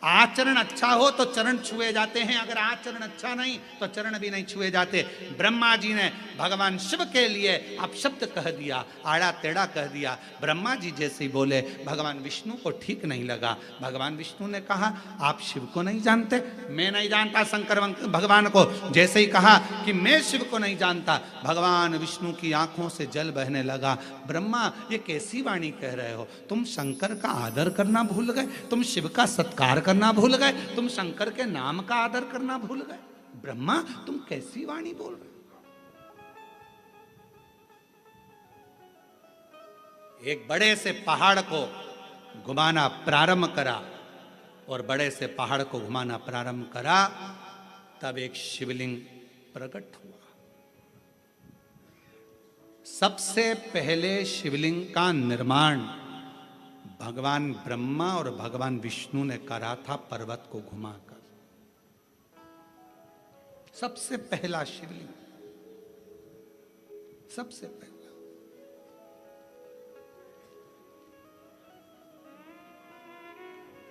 आचरण अच्छा हो तो चरण छुए जाते हैं, अगर आचरण अच्छा नहीं तो चरण भी नहीं छुए जाते। ब्रह्मा जी ने भगवान शिव के लिए अपशब्द कह दिया, आड़ा टेढ़ा कह दिया। ब्रह्मा जी जैसे ही बोले, भगवान विष्णु को ठीक नहीं लगा। भगवान विष्णु ने कहा, आप शिव को नहीं जानते? मैं नहीं जानता शंकर भगवान को। जैसे ही कहा कि मैं शिव को नहीं जानता, भगवान विष्णु की आंखों से जल बहने लगा। ब्रह्मा, ये कैसी वाणी कह रहे हो? तुम शंकर का आदर करना भूल गए, तुम शिव का सत्कार करना भूल गए, तुम शंकर के नाम का आदर करना भूल गए। ब्रह्मा, तुम कैसी वाणी बोल रहे हो? एक बड़े से पहाड़ को घुमाना प्रारंभ करा, और बड़े से पहाड़ को घुमाना प्रारंभ करा, तब एक शिवलिंग प्रकट हुआ। सबसे पहले शिवलिंग का निर्माण भगवान ब्रह्मा और भगवान विष्णु ने करा था पर्वत को घुमाकर। सबसे पहला शिवलिंग, सबसे पहला।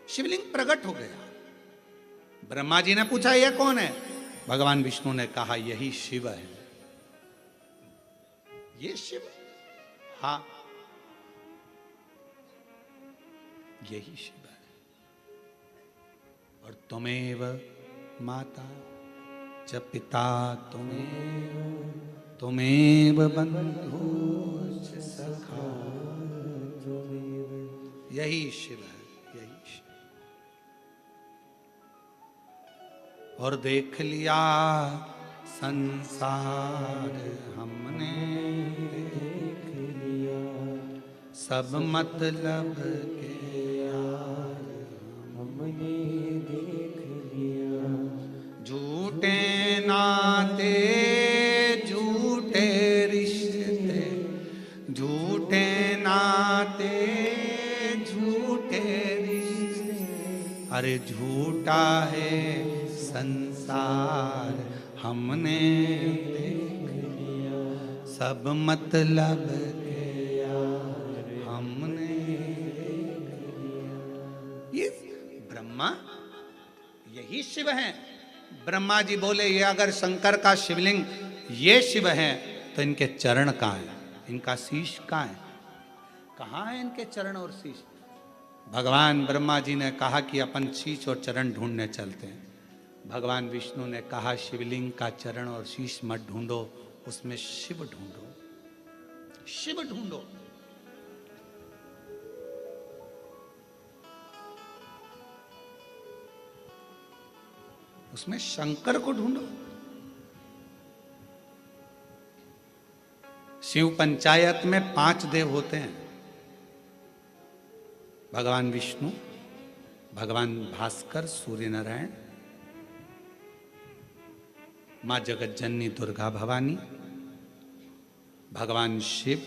शिवलिंग प्रकट हो गया। ब्रह्मा जी ने पूछा यह कौन है? भगवान विष्णु ने कहा यही शिव है। ये शिव? हाँ, यही शिव है। और तुमेव माता च पिता तुमेव बंधु च सखा, यही शिव है, यही शिव। और देख लिया संसार हमने, देख लिया सब मतलब के यार हमने, देख लिया झूठे नाते झूठे रिश्ते, झूठे नाते झूठे रिश्ते, अरे झूठा है संसार हमने देख लिया सब मतलब के यार हमने देख लिया। ये ब्रह्मा, यही शिव है। ब्रह्मा जी बोले ये अगर शंकर का शिवलिंग ये शिव है तो इनके चरण कहाँ हैं, इनका शीश कहाँ है? कहाँ है इनके चरण और शीश? भगवान ब्रह्मा जी ने कहा कि अपन शीश और चरण ढूंढने चलते हैं। भगवान विष्णु ने कहा शिवलिंग का चरण और शीश मत ढूंढो, उसमें शिव ढूंढो, शिव ढूंढो। उसमें शंकर को ढूंढो। शिव पंचायत में 5 देव होते हैं, भगवान विष्णु, भगवान भास्कर, सूर्य नारायण, मां जगतजननी दुर्गा भवानी, भगवान शिव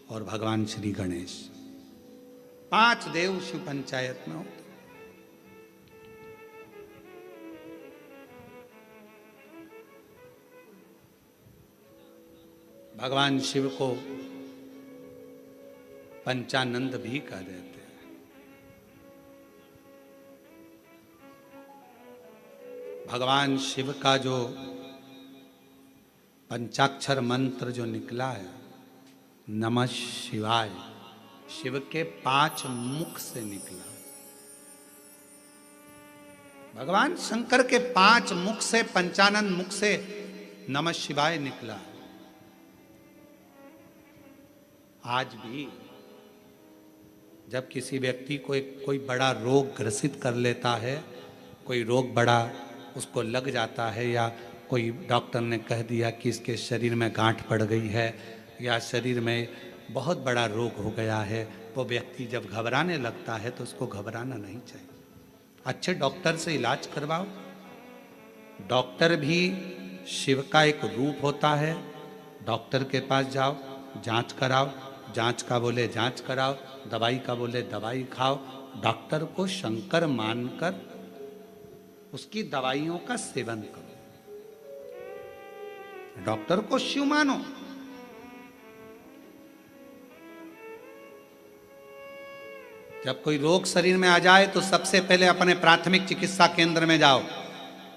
और भगवान श्री गणेश। 5 देव शिव पंचायत में होते। भगवान शिव को पंचानंद भी कह देते हैं। भगवान शिव का जो पंचाक्षर मंत्र जो निकला है नमः शिवाय, शिव के 5 मुख से निकला। भगवान शंकर के 5 मुख से, पंचानन मुख से नमः शिवाय निकला। आज भी जब किसी व्यक्ति को कोई बड़ा रोग ग्रसित कर लेता है, कोई रोग बड़ा उसको लग जाता है, या कोई डॉक्टर ने कह दिया कि इसके शरीर में गांठ पड़ गई है या शरीर में बहुत बड़ा रोग हो गया है, वो व्यक्ति जब घबराने लगता है तो उसको घबराना नहीं चाहिए। अच्छे डॉक्टर से इलाज करवाओ। डॉक्टर भी शिव का एक रूप होता है। डॉक्टर के पास जाओ, जांच कराओ, जांच का बोले जांच कराओ, दवाई का बोले दवाई खाओ। डॉक्टर को शंकर मानकर उसकी दवाइयों का सेवन करो। डॉक्टर को शिव मानो। जब कोई रोग शरीर में आ जाए तो सबसे पहले अपने प्राथमिक चिकित्सा केंद्र में जाओ,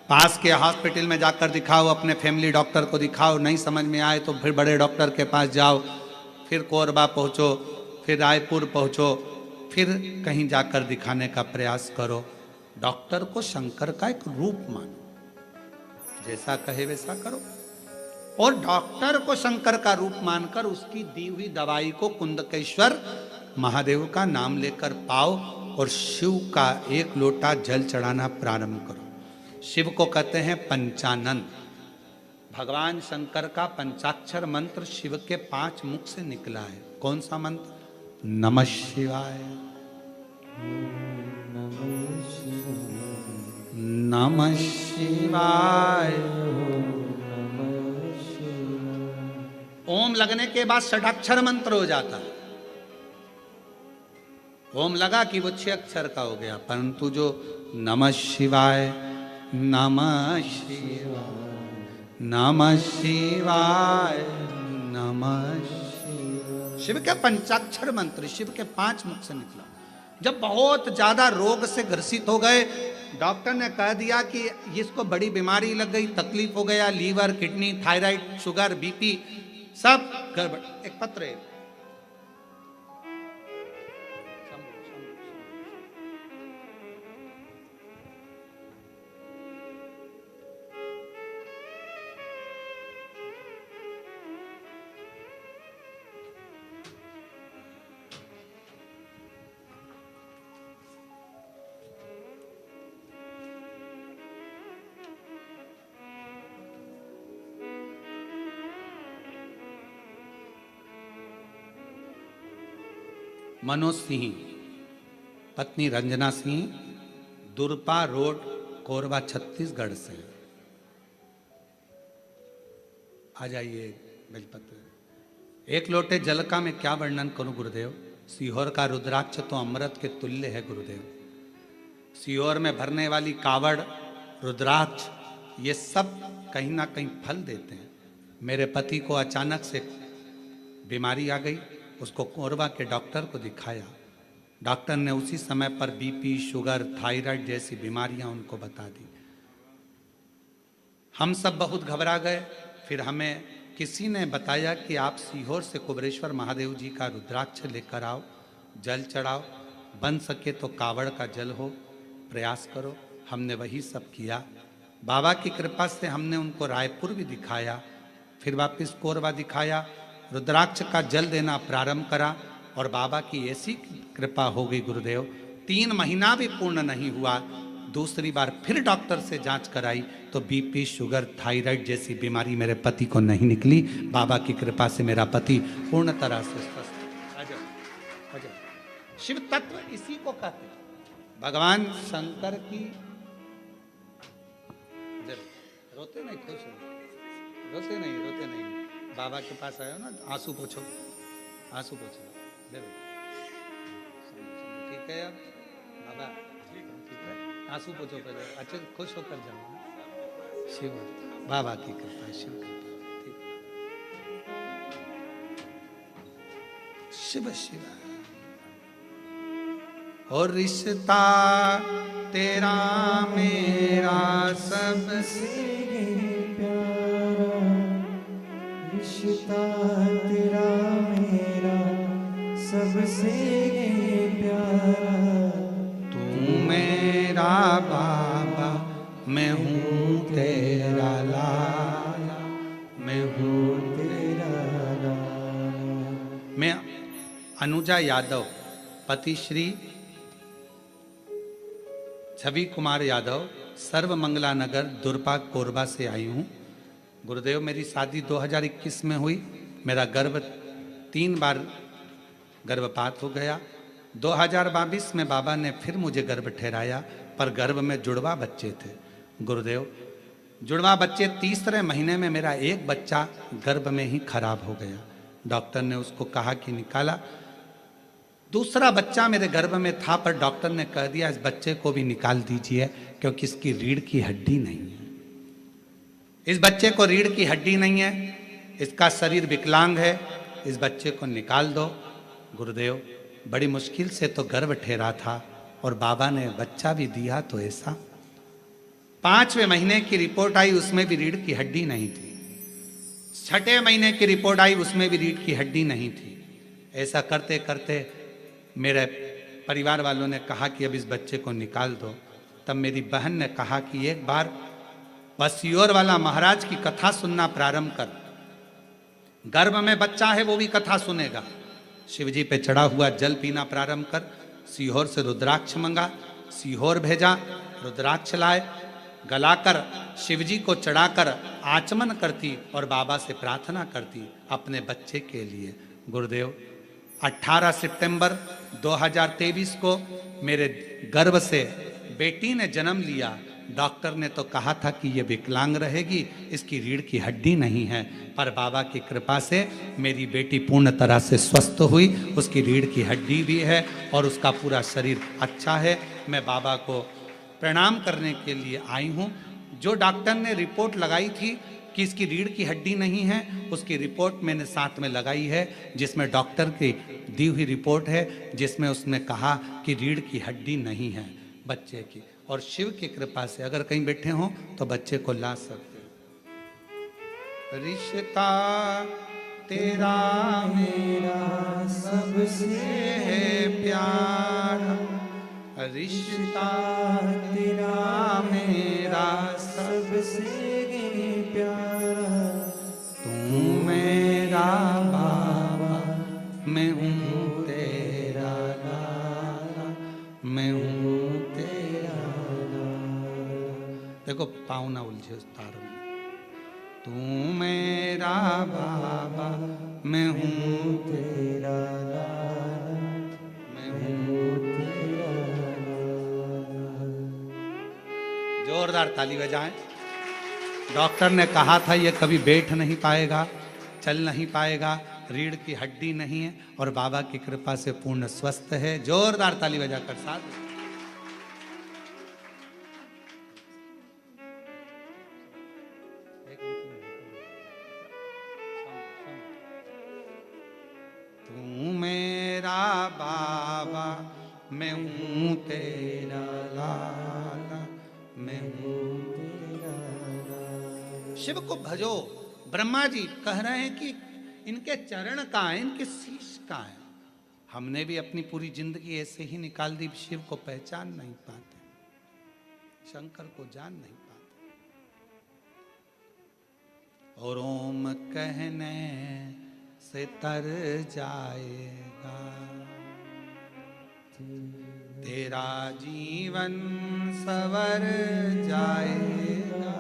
पास के हॉस्पिटल में जाकर दिखाओ, अपने फैमिली डॉक्टर को दिखाओ। नहीं समझ में आए तो फिर बड़े डॉक्टर के पास जाओ, फिर कोरबा पहुंचो, फिर रायपुर पहुंचो, फिर कहीं जाकर दिखाने का प्रयास करो। डॉक्टर को शंकर का एक रूप मानो, जैसा कहे वैसा करो। और डॉक्टर को शंकर का रूप मानकर उसकी दी हुई दवाई को कुंदकेश्वर महादेव का नाम लेकर पाओ और शिव का 1 लोटा जल चढ़ाना प्रारंभ करो। शिव को कहते हैं पंचानन। भगवान शंकर का पंचाक्षर मंत्र शिव के 5 मुख से निकला है। कौन सा मंत्र? नमः शिवाय, नमः शिवाय। ओम लगने के बाद षडाक्षर मंत्र हो जाता है। ओम लगा कि वो 6 अक्षर का हो गया, परंतु जो नमः शिवाय, नमः शिवाय, नमः शिवाय, नमः शिवाय, शिव के पंचाक्षर मंत्र, शिव के 5 मुख से निकला। जब बहुत ज्यादा रोग से ग्रसित हो गए, डॉक्टर ने कह दिया कि इसको बड़ी बीमारी लग गई, तकलीफ हो गया, liver, kidney, thyroid, sugar, BP सब गड़बड़। एक पत्र है, मनोज सिंह, पत्नी रंजना सिंह, दुरपा रोड, कोरबा, छत्तीसगढ़ से। आ जाइए बेलपत्र। एक लोटे जल का मैं क्या वर्णन करूं गुरुदेव। सीहोर का रुद्राक्ष तो अमृत के तुल्य है गुरुदेव। सीहोर में भरने वाली कावड़, रुद्राक्ष, ये सब कहीं ना कहीं फल देते हैं। मेरे पति को अचानक से बीमारी आ गई, उसको कोरबा के डॉक्टर को दिखाया। डॉक्टर ने उसी समय पर बीपी, शुगर, थायराइड जैसी बीमारियां उनको बता दी। हम सब बहुत घबरा गए। फिर हमें किसी ने बताया कि आप सीहोर से कुबरेश्वर महादेव जी का रुद्राक्ष लेकर आओ, जल चढ़ाओ, बन सके तो कावड़ का जल हो, प्रयास करो। हमने वही सब किया। बाबा की कृपा से हमने उनको रायपुर भी दिखाया, फिर वापस कोरबा दिखाया, रुद्राक्ष का जल देना प्रारंभ करा और बाबा की ऐसी कृपा हो गई गुरुदेव, 3 महीना भी पूर्ण नहीं हुआ, दूसरी बार फिर डॉक्टर से जांच कराई तो बीपी, शुगर, थायराइड जैसी बीमारी मेरे पति को नहीं निकली। बाबा की कृपा से मेरा पति पूर्ण तरह से स्वस्थ। अजय शिव तत्व इसी को कहते हैं। भगवान शंकर की रोते नहीं, खुश हो, रोते नहीं। बाबा के पास आयो ना, आंसू पोछो, आंसू पोछो, देखो ठीक है। अब बाबा ठीक है, आंसू पोछो पहले, अच्छे खुश होकर जाओ। शिव बाबा की कृपा, शिव कृपा, ठीक। शिव शिव और रिश्ता तेरा मेरा सबसे रिश्ता तेरा मेरा सबसे प्यारा, तू मेरा बाबा, मैं हूँ तेरा लाला, मैं हूँ तेरा लाला। मैं अनुजा यादव, पति श्री छवि कुमार यादव, सर्वमंगला नगर, दुरपा, कोरबा से आई हूँ। गुरुदेव मेरी शादी 2021 में हुई। मेरा गर्भ 3 बार गर्भपात हो गया। 2022 में बाबा ने फिर मुझे गर्भ ठहराया, पर गर्भ में जुड़वा बच्चे थे गुरुदेव। जुड़वा बच्चे, तीसरे महीने में मेरा एक बच्चा गर्भ में ही खराब हो गया। डॉक्टर ने उसको कहा कि निकाला। दूसरा बच्चा मेरे गर्भ में था, पर डॉक्टर ने कह दिया इस बच्चे को भी निकाल दीजिए क्योंकि इसकी रीढ़ की हड्डी नहीं है। इस बच्चे को रीढ़ की हड्डी नहीं है, इसका शरीर विकलांग है, इस बच्चे को निकाल दो। गुरुदेव बड़ी मुश्किल से तो गर्भ ठहरा था और बाबा ने बच्चा भी दिया तो ऐसा। 5वें महीने की रिपोर्ट आई, उसमें भी रीढ़ की हड्डी नहीं थी। 6ठे महीने की रिपोर्ट आई, उसमें भी रीढ़ की हड्डी नहीं थी। ऐसा करते करते मेरे परिवार वालों ने कहा कि अब इस बच्चे को निकाल दो। तब मेरी बहन ने कहा कि एक बार बसियोर वाला महाराज की कथा सुनना प्रारंभ कर, गर्भ में बच्चा है वो भी कथा सुनेगा। शिवजी पे चढ़ा हुआ जल पीना प्रारंभ कर। सीहोर से रुद्राक्ष मंगा, सीहोर भेजा, रुद्राक्ष लाए, गलाकर शिवजी को चढ़ाकर आचमन करती और बाबा से प्रार्थना करती अपने बच्चे के लिए। गुरुदेव 18 सितंबर 2023 को मेरे गर्भ से बेटी ने जन्म लिया। डॉक्टर ने तो कहा था कि ये विकलांग रहेगी, इसकी रीढ़ की हड्डी नहीं है, पर बाबा की कृपा से मेरी बेटी पूर्ण तरह से स्वस्थ हुई, उसकी रीढ़ की हड्डी भी है और उसका पूरा शरीर अच्छा है। मैं बाबा को प्रणाम करने के लिए आई हूँ। जो डॉक्टर ने रिपोर्ट लगाई थी कि इसकी रीढ़ की हड्डी नहीं है, उसकी रिपोर्ट मैंने साथ में लगाई है, जिसमें डॉक्टर की दी हुई रिपोर्ट है, जिसमें उसने कहा कि रीढ़ की हड्डी नहीं है बच्चे की। और शिव की कृपा से अगर कहीं बैठे हों तो बच्चे को ला सकते। रिश्ता तेरा मेरा सबसे है प्यारा, रिश्ता तेरा मेरा सबसे प्यारा, तू मेरा बाबा, मैं हूँ तेरा लाला, मैं हूँ तेरा लाला। देखो पाँव ना उलझे उस तारों में। तू मेरा बाबा, मैं हूँ तेरा लाला, मैं हूँ तेरा लाला। जोरदार ताली बजाएं। डॉक्टर ने कहा था ये कभी बैठ नहीं पाएगा, चल नहीं पाएगा, रीढ़ की हड्डी नहीं है, और बाबा की कृपा से पूर्ण स्वस्थ है। जोरदार ताली बजाकर साथ। तू मेरा बाबा, मैं हूँ तेरा लाला, मैं हूँ तेरा लाला। शिव को भजो। ब्रह्मा जी कह रहे हैं कि इनके चरण कहाँ हैं, इनके शीश कहाँ हैं। हमने भी अपनी पूरी जिंदगी ऐसे ही निकाल दी, शिव को पहचान नहीं पाते, शंकर को जान नहीं पाते। और ओम कहने से तर जाएगा तेरा जीवन सवर जाएगा,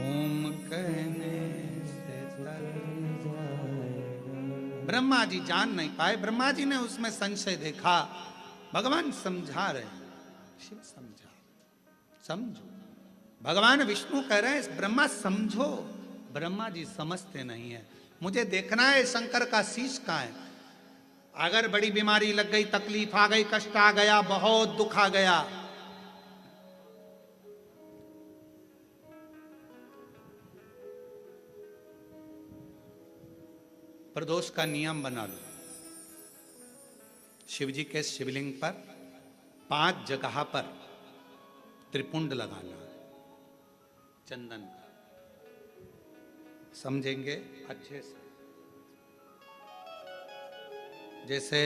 ओम कहने से तर जाएगा। ब्रह्मा जी जान नहीं पाए, ब्रह्मा जी ने उसमें संशय देखा। भगवान समझा रहे हैं, शिव समझा, समझो। भगवान विष्णु कह रहे हैं ब्रह्मा समझो। ब्रह्मा जी समझते नहीं है। मुझे देखना है शंकर का शीश कहाँ है। अगर बड़ी बीमारी लग गई, तकलीफ आ गई, कष्ट आ गया, बहुत दुख आ गया, प्रदोष का नियम बना लो। शिव जी के शिवलिंग पर 5 जगह पर त्रिपुंड लगाना है चंदन का। समझेंगे अच्छे से। जैसे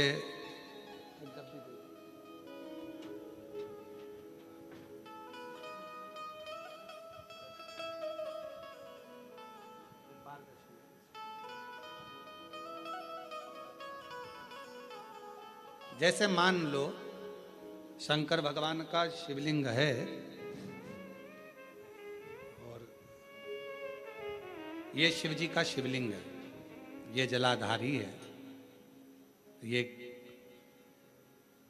जैसे मान लो शंकर भगवान का शिवलिंग है और ये शिव जी का शिवलिंग है, ये जलाधारी है, ये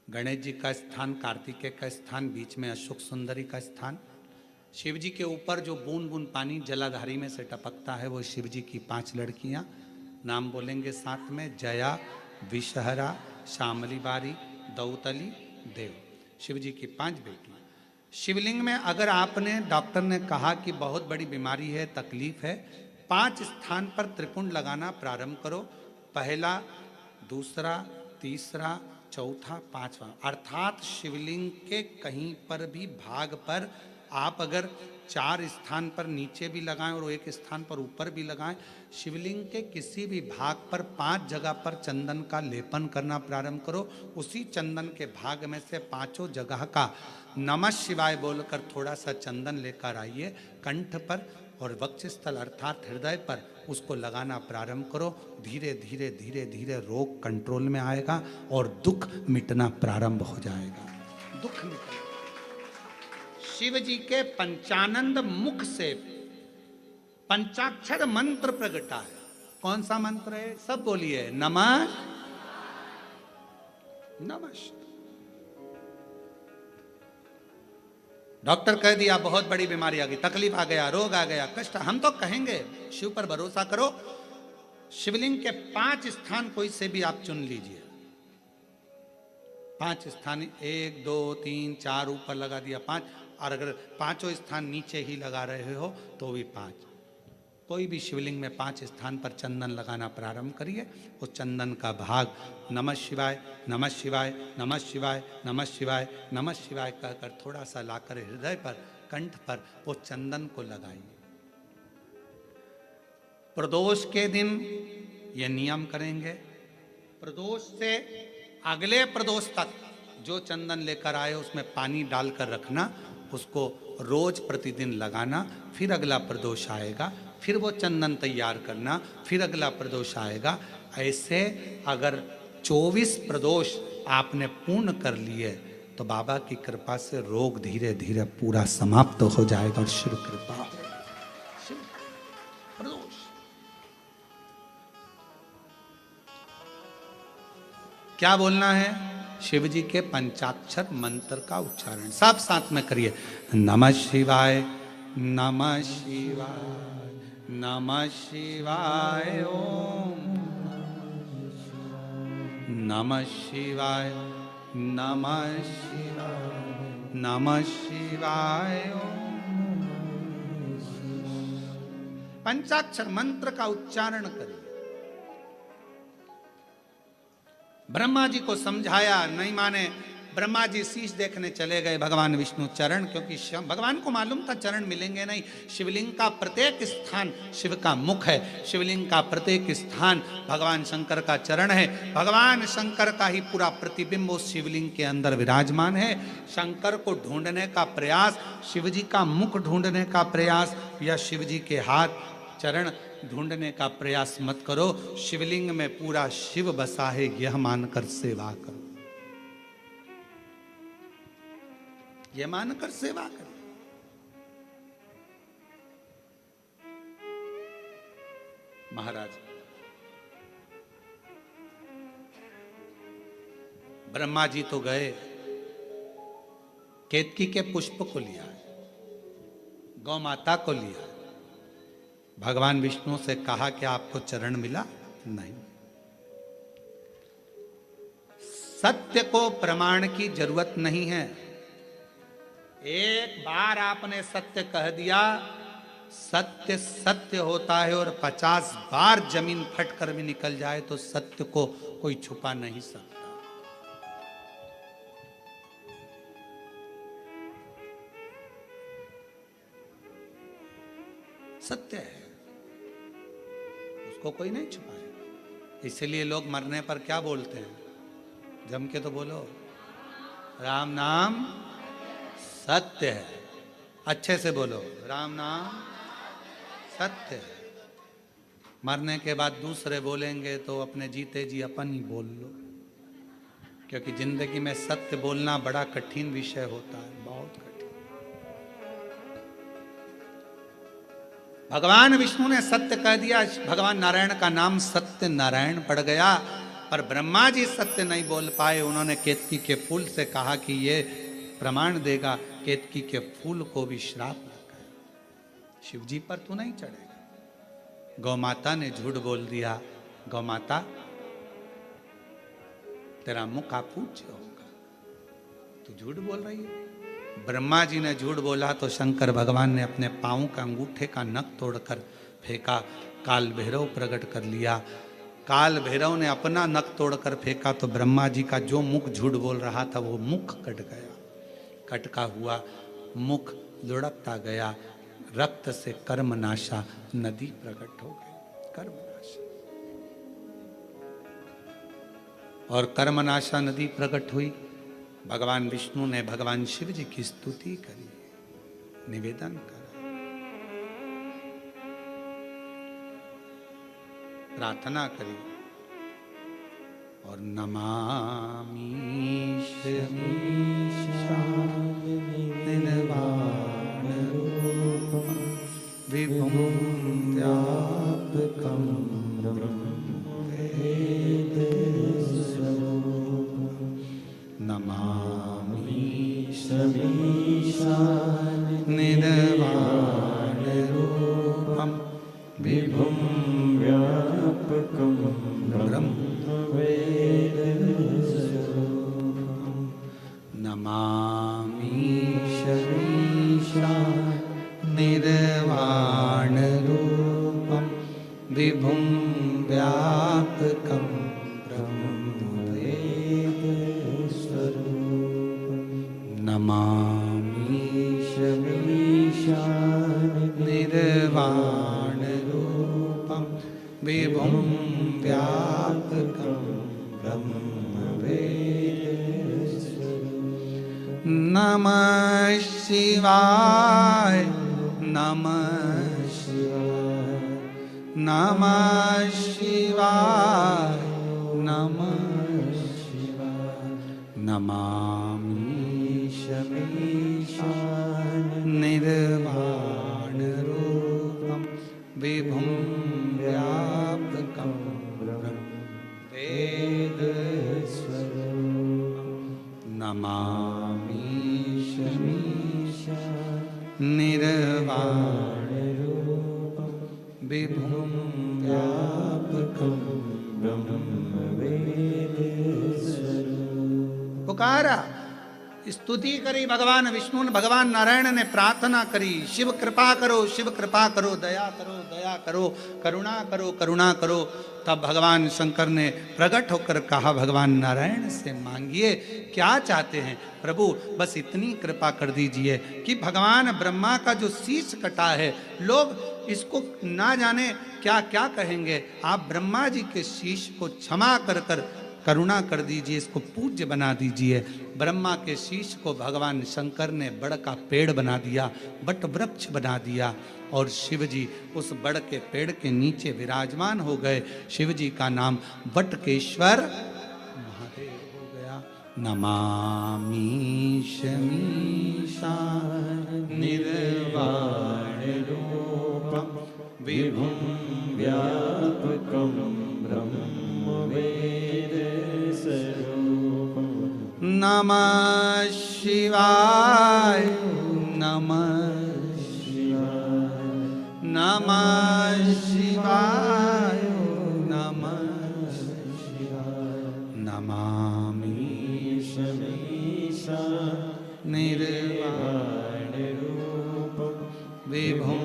गणेश जी का स्थान, कार्तिकेय का स्थान, बीच में अशोक सुंदरी का स्थान। शिव जी के ऊपर जो बूंद बूंद पानी जलाधारी में से टपकता है वो शिव जी की 5 लड़कियां। नाम बोलेंगे साथ में, जया, विषहरा, श्यामली बारी, दौतली, देव। शिव जी की 5 बेटियां। शिवलिंग में अगर आपने, डॉक्टर ने कहा कि बहुत बड़ी बीमारी है, तकलीफ है, 5 स्थान पर त्रिपुंड लगाना प्रारंभ करो। पहला, दूसरा, तीसरा, चौथा, पांचवा। अर्थात शिवलिंग के कहीं पर भी भाग पर आप अगर 4 स्थान पर नीचे भी लगाएं और 1 स्थान पर ऊपर भी लगाएं, शिवलिंग के किसी भी भाग पर 5 जगह पर चंदन का लेपन करना प्रारंभ करो। उसी चंदन के भाग में से 5 जगह का नमः शिवाय बोलकर थोड़ा सा चंदन लेकर आइए कंठ पर और वक्षस्थल अर्थात हृदय पर उसको लगाना प्रारंभ करो। धीरे धीरे धीरे धीरे रोग कंट्रोल में आएगा और दुख मिटना प्रारंभ हो जाएगा। दुख मिटेगा। शिव जी के पंचानंद मुख से पंचाक्षर मंत्र प्रगटा है। कौन सा मंत्र है? सब बोलिए, नमः नमः। डॉक्टर कह दिया बहुत बड़ी बीमारी आ गई, तकलीफ आ गया, रोग आ गया, कष्ट, हम तो कहेंगे शिव पर भरोसा करो। शिवलिंग के 5 स्थान कोई से भी आप चुन लीजिए, 5 स्थान, 1 2 3 4 ऊपर लगा दिया 5, और अगर 5 स्थान नीचे ही लगा रहे हो तो भी 5। कोई भी शिवलिंग में 5 स्थान पर चंदन लगाना प्रारंभ करिए। उस चंदन का भाग नमः शिवाय नमः शिवाय नमः शिवाय नमः शिवाय नमः शिवाय कहकर थोड़ा सा लाकर हृदय पर, कंठ पर वो चंदन को लगाइए। प्रदोष के दिन ये नियम करेंगे। प्रदोष से अगले प्रदोष तक जो चंदन लेकर आए उसमें पानी डालकर रखना, उसको रोज प्रतिदिन लगाना। फिर अगला प्रदोष आएगा, फिर वो चंदन तैयार करना, फिर अगला प्रदोष आएगा। ऐसे अगर 24 प्रदोष आपने पूर्ण कर लिए तो बाबा की कृपा से रोग धीरे धीरे पूरा समाप्त हो जाएगा। और शिव कृपा, शिव प्रदोष। क्या बोलना है? शिव जी के पंचाक्षर मंत्र का उच्चारण सब साथ में करिए। नमः शिवाय नमः शिवाय नमः शिवाय ओम नमः शिवाय नमः शिवाय नमः शिवाय ओम। पंचाक्षर मंत्र का उच्चारण करिए। ब्रह्मा जी को समझाया, नहीं माने। ब्रह्मा जी शीश देखने चले गए भगवान विष्णु चरण, क्योंकि भगवान को मालूम था चरण मिलेंगे नहीं। शिवलिंग का प्रत्येक स्थान शिव का मुख है, शिवलिंग का प्रत्येक स्थान भगवान शंकर का चरण है। भगवान शंकर का ही पूरा प्रतिबिंब उस शिवलिंग के अंदर विराजमान है। शंकर को ढूंढने का प्रयास, शिव जी का मुख ढूंढने का प्रयास या शिव जी के हाथ चरण ढूंढने का प्रयास मत करो। शिवलिंग में पूरा शिव बसा है, यह मानकर सेवा करो, यह मानकर सेवा करो। महाराज ब्रह्मा जी तो गए, केतकी के पुष्प को लिया, गौ माता को लिया। भगवान विष्णु से कहा कि आपको चरण मिला? नहीं। सत्य को प्रमाण की जरूरत नहीं है। एक बार आपने सत्य कह दिया, सत्य सत्य होता है, और 50 बार जमीन फटकर भी निकल जाए तो सत्य को कोई छुपा नहीं सकता। सत्य है, उसको कोई नहीं छुपाएगा। इसलिए लोग मरने पर क्या बोलते हैं? जम के तो बोलो, राम नाम सत्य है। अच्छे से बोलो, राम नाम सत्य है। मरने के बाद दूसरे बोलेंगे तो अपने जीते जी अपन ही बोल लो, क्योंकि जिंदगी में सत्य बोलना बड़ा कठिन विषय होता है, बहुत कठिन। भगवान विष्णु ने सत्य कह दिया, भगवान नारायण का नाम सत्य नारायण पड़ गया। पर ब्रह्मा जी सत्य नहीं बोल पाए। उन्होंने केतकी के फूल से कहा कि ये प्रमाण देगा। केतकी के फूल को भी श्राप लग गया, शिव जी पर तू नहीं चढ़ेगा। गौ माता ने झूठ बोल दिया। गौ माता, तेरा मुख पूज्य होगा, तू झूठ बोल रही है। ब्रह्मा जी ने झूठ बोला तो शंकर भगवान ने अपने पांव का अंगूठे का नख तोड़कर फेंका। काल भैरव प्रकट कर लिया। काल भैरव ने अपना नख तोड़कर फेंका तो ब्रह्मा जी का जो मुख झूठ बोल रहा था वो मुख कट गया। कटका हुआ मुख लुढ़कता गया। रक्त से कर्मनाशा नदी प्रकट हो गई। कर्मनाशा, और कर्मनाशा नदी प्रकट हुई। भगवान विष्णु ने भगवान शिव जी की स्तुति करी, निवेदन करा, प्रार्थना करी, और नमामि विभुं व्यापकं नमामि शमीशानमेव विभुं व्यापकं नमः शिवाय नमः शिवाय नमः शिवाय नमः शिवाय नमामि शमीशान निर्वाण रूपं विभुं व्यापकं वेदस्वरूपं नमामि निर्वाण रूपं विभुं व्यापकं पुकारा, स्तुति करी भगवान विष्णु ने, भगवान नारायण ने प्रार्थना करी, शिव कृपा करो, शिव कृपा करो, दया करो, दया करो, करुणा करो, करुणा करो। तब भगवान शंकर ने प्रकट होकर कहा, भगवान नारायण से मांगिए, क्या चाहते हैं प्रभु, बस इतनी कृपा कर दीजिए कि भगवान ब्रह्मा का जो शीश कटा है, लोग इसको ना जाने क्या क्या कहेंगे, आप ब्रह्मा जी के शीश को क्षमा कर कर करुणा कर दीजिए, इसको पूज्य बना दीजिए। ब्रह्मा के शीश को भगवान शंकर ने बड़ का पेड़ बना दिया, बट वृक्ष बना दिया, और शिव जी उस बड़ के पेड़ के नीचे विराजमान हो गए। शिव जी का नाम वटकेश्वर महादेव हो गया। नमामि शमीशान निर्वाण रूपं विभुं व्यापकं नमः शिवाय नमः शिवाय नमः शिवाय नमः शिवाय नमामि शमीशान निर्वाण रूपं विभुं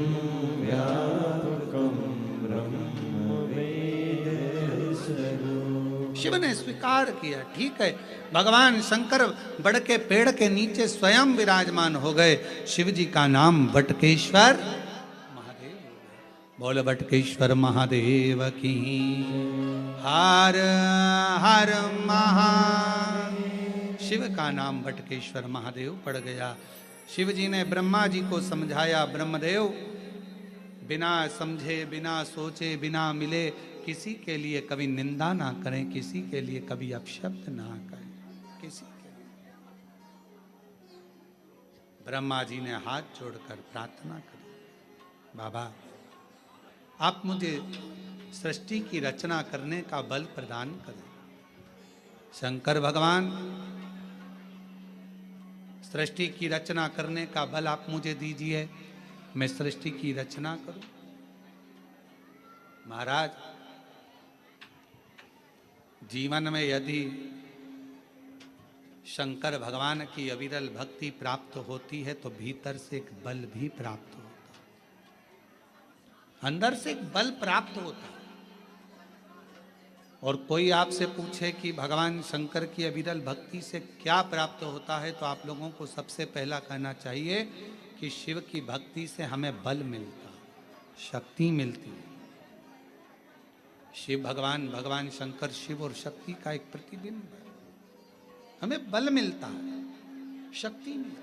व्यापकं शिव ने स्वीकार किया, ठीक है, भगवान शंकर बड़ के पेड़ के नीचे स्वयं विराजमान हो गए। शिव जी का नाम वटकेश्वर महादेव। बोल वटकेश्वर महादेव की। हर हर महादेव। शिव का नाम वटकेश्वर महादेव पड़ गया। शिव जी ने ब्रह्मा जी को समझाया, ब्रह्मदेव बिना समझे, बिना सोचे, बिना मिले किसी के लिए कभी निंदा ना करें, किसी के लिए कभी अपशब्द ना करें, किसी के लिए। ब्रह्मा जी ने हाथ जोड़कर प्रार्थना करी, बाबा आप मुझे सृष्टि की रचना करने का बल प्रदान करें। शंकर भगवान सृष्टि की रचना करने का बल आप मुझे दीजिए, मैं सृष्टि की रचना करूं। महाराज जीवन में यदि शंकर भगवान की अविरल भक्ति प्राप्त होती है तो भीतर से एक बल भी प्राप्त होता है, अंदर से एक बल प्राप्त होता है। और कोई आपसे पूछे कि भगवान शंकर की अविरल भक्ति से क्या प्राप्त होता है, तो आप लोगों को सबसे पहला कहना चाहिए कि शिव की भक्ति से हमें बल मिलता, शक्ति मिलती है। शिव भगवान, भगवान शंकर शिव और शक्ति का एक प्रतिबिंब है। हमें बल मिलता है, शक्ति मिलती है,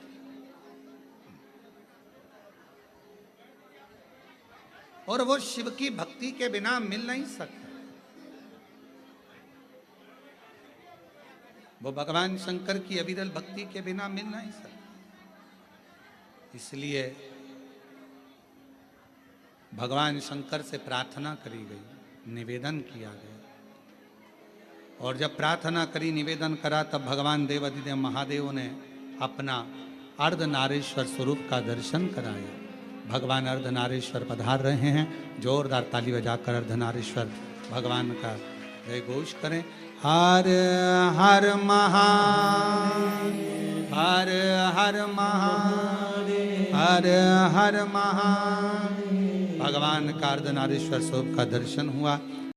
और वो शिव की भक्ति के बिना मिल नहीं सकता। वो भगवान शंकर की अविरल भक्ति के बिना मिल नहीं सकता। इसलिए भगवान शंकर से प्रार्थना करी गई, निवेदन किया गया, और जब प्रार्थना करी, निवेदन करा, तब भगवान देवाधिदेव महादेव ने अपना अर्धनारीश्वर स्वरूप का दर्शन कराया। भगवान अर्धनारीश्वर पधार रहे हैं। जोरदार ताली बजाकर अर्धनारीश्वर भगवान का जय घोष करें। हर हर महादेव, हर हर महादेव, हर हर महादेव। भगवान का अर्धनारीश्वर स्वरूप का दर्शन हुआ।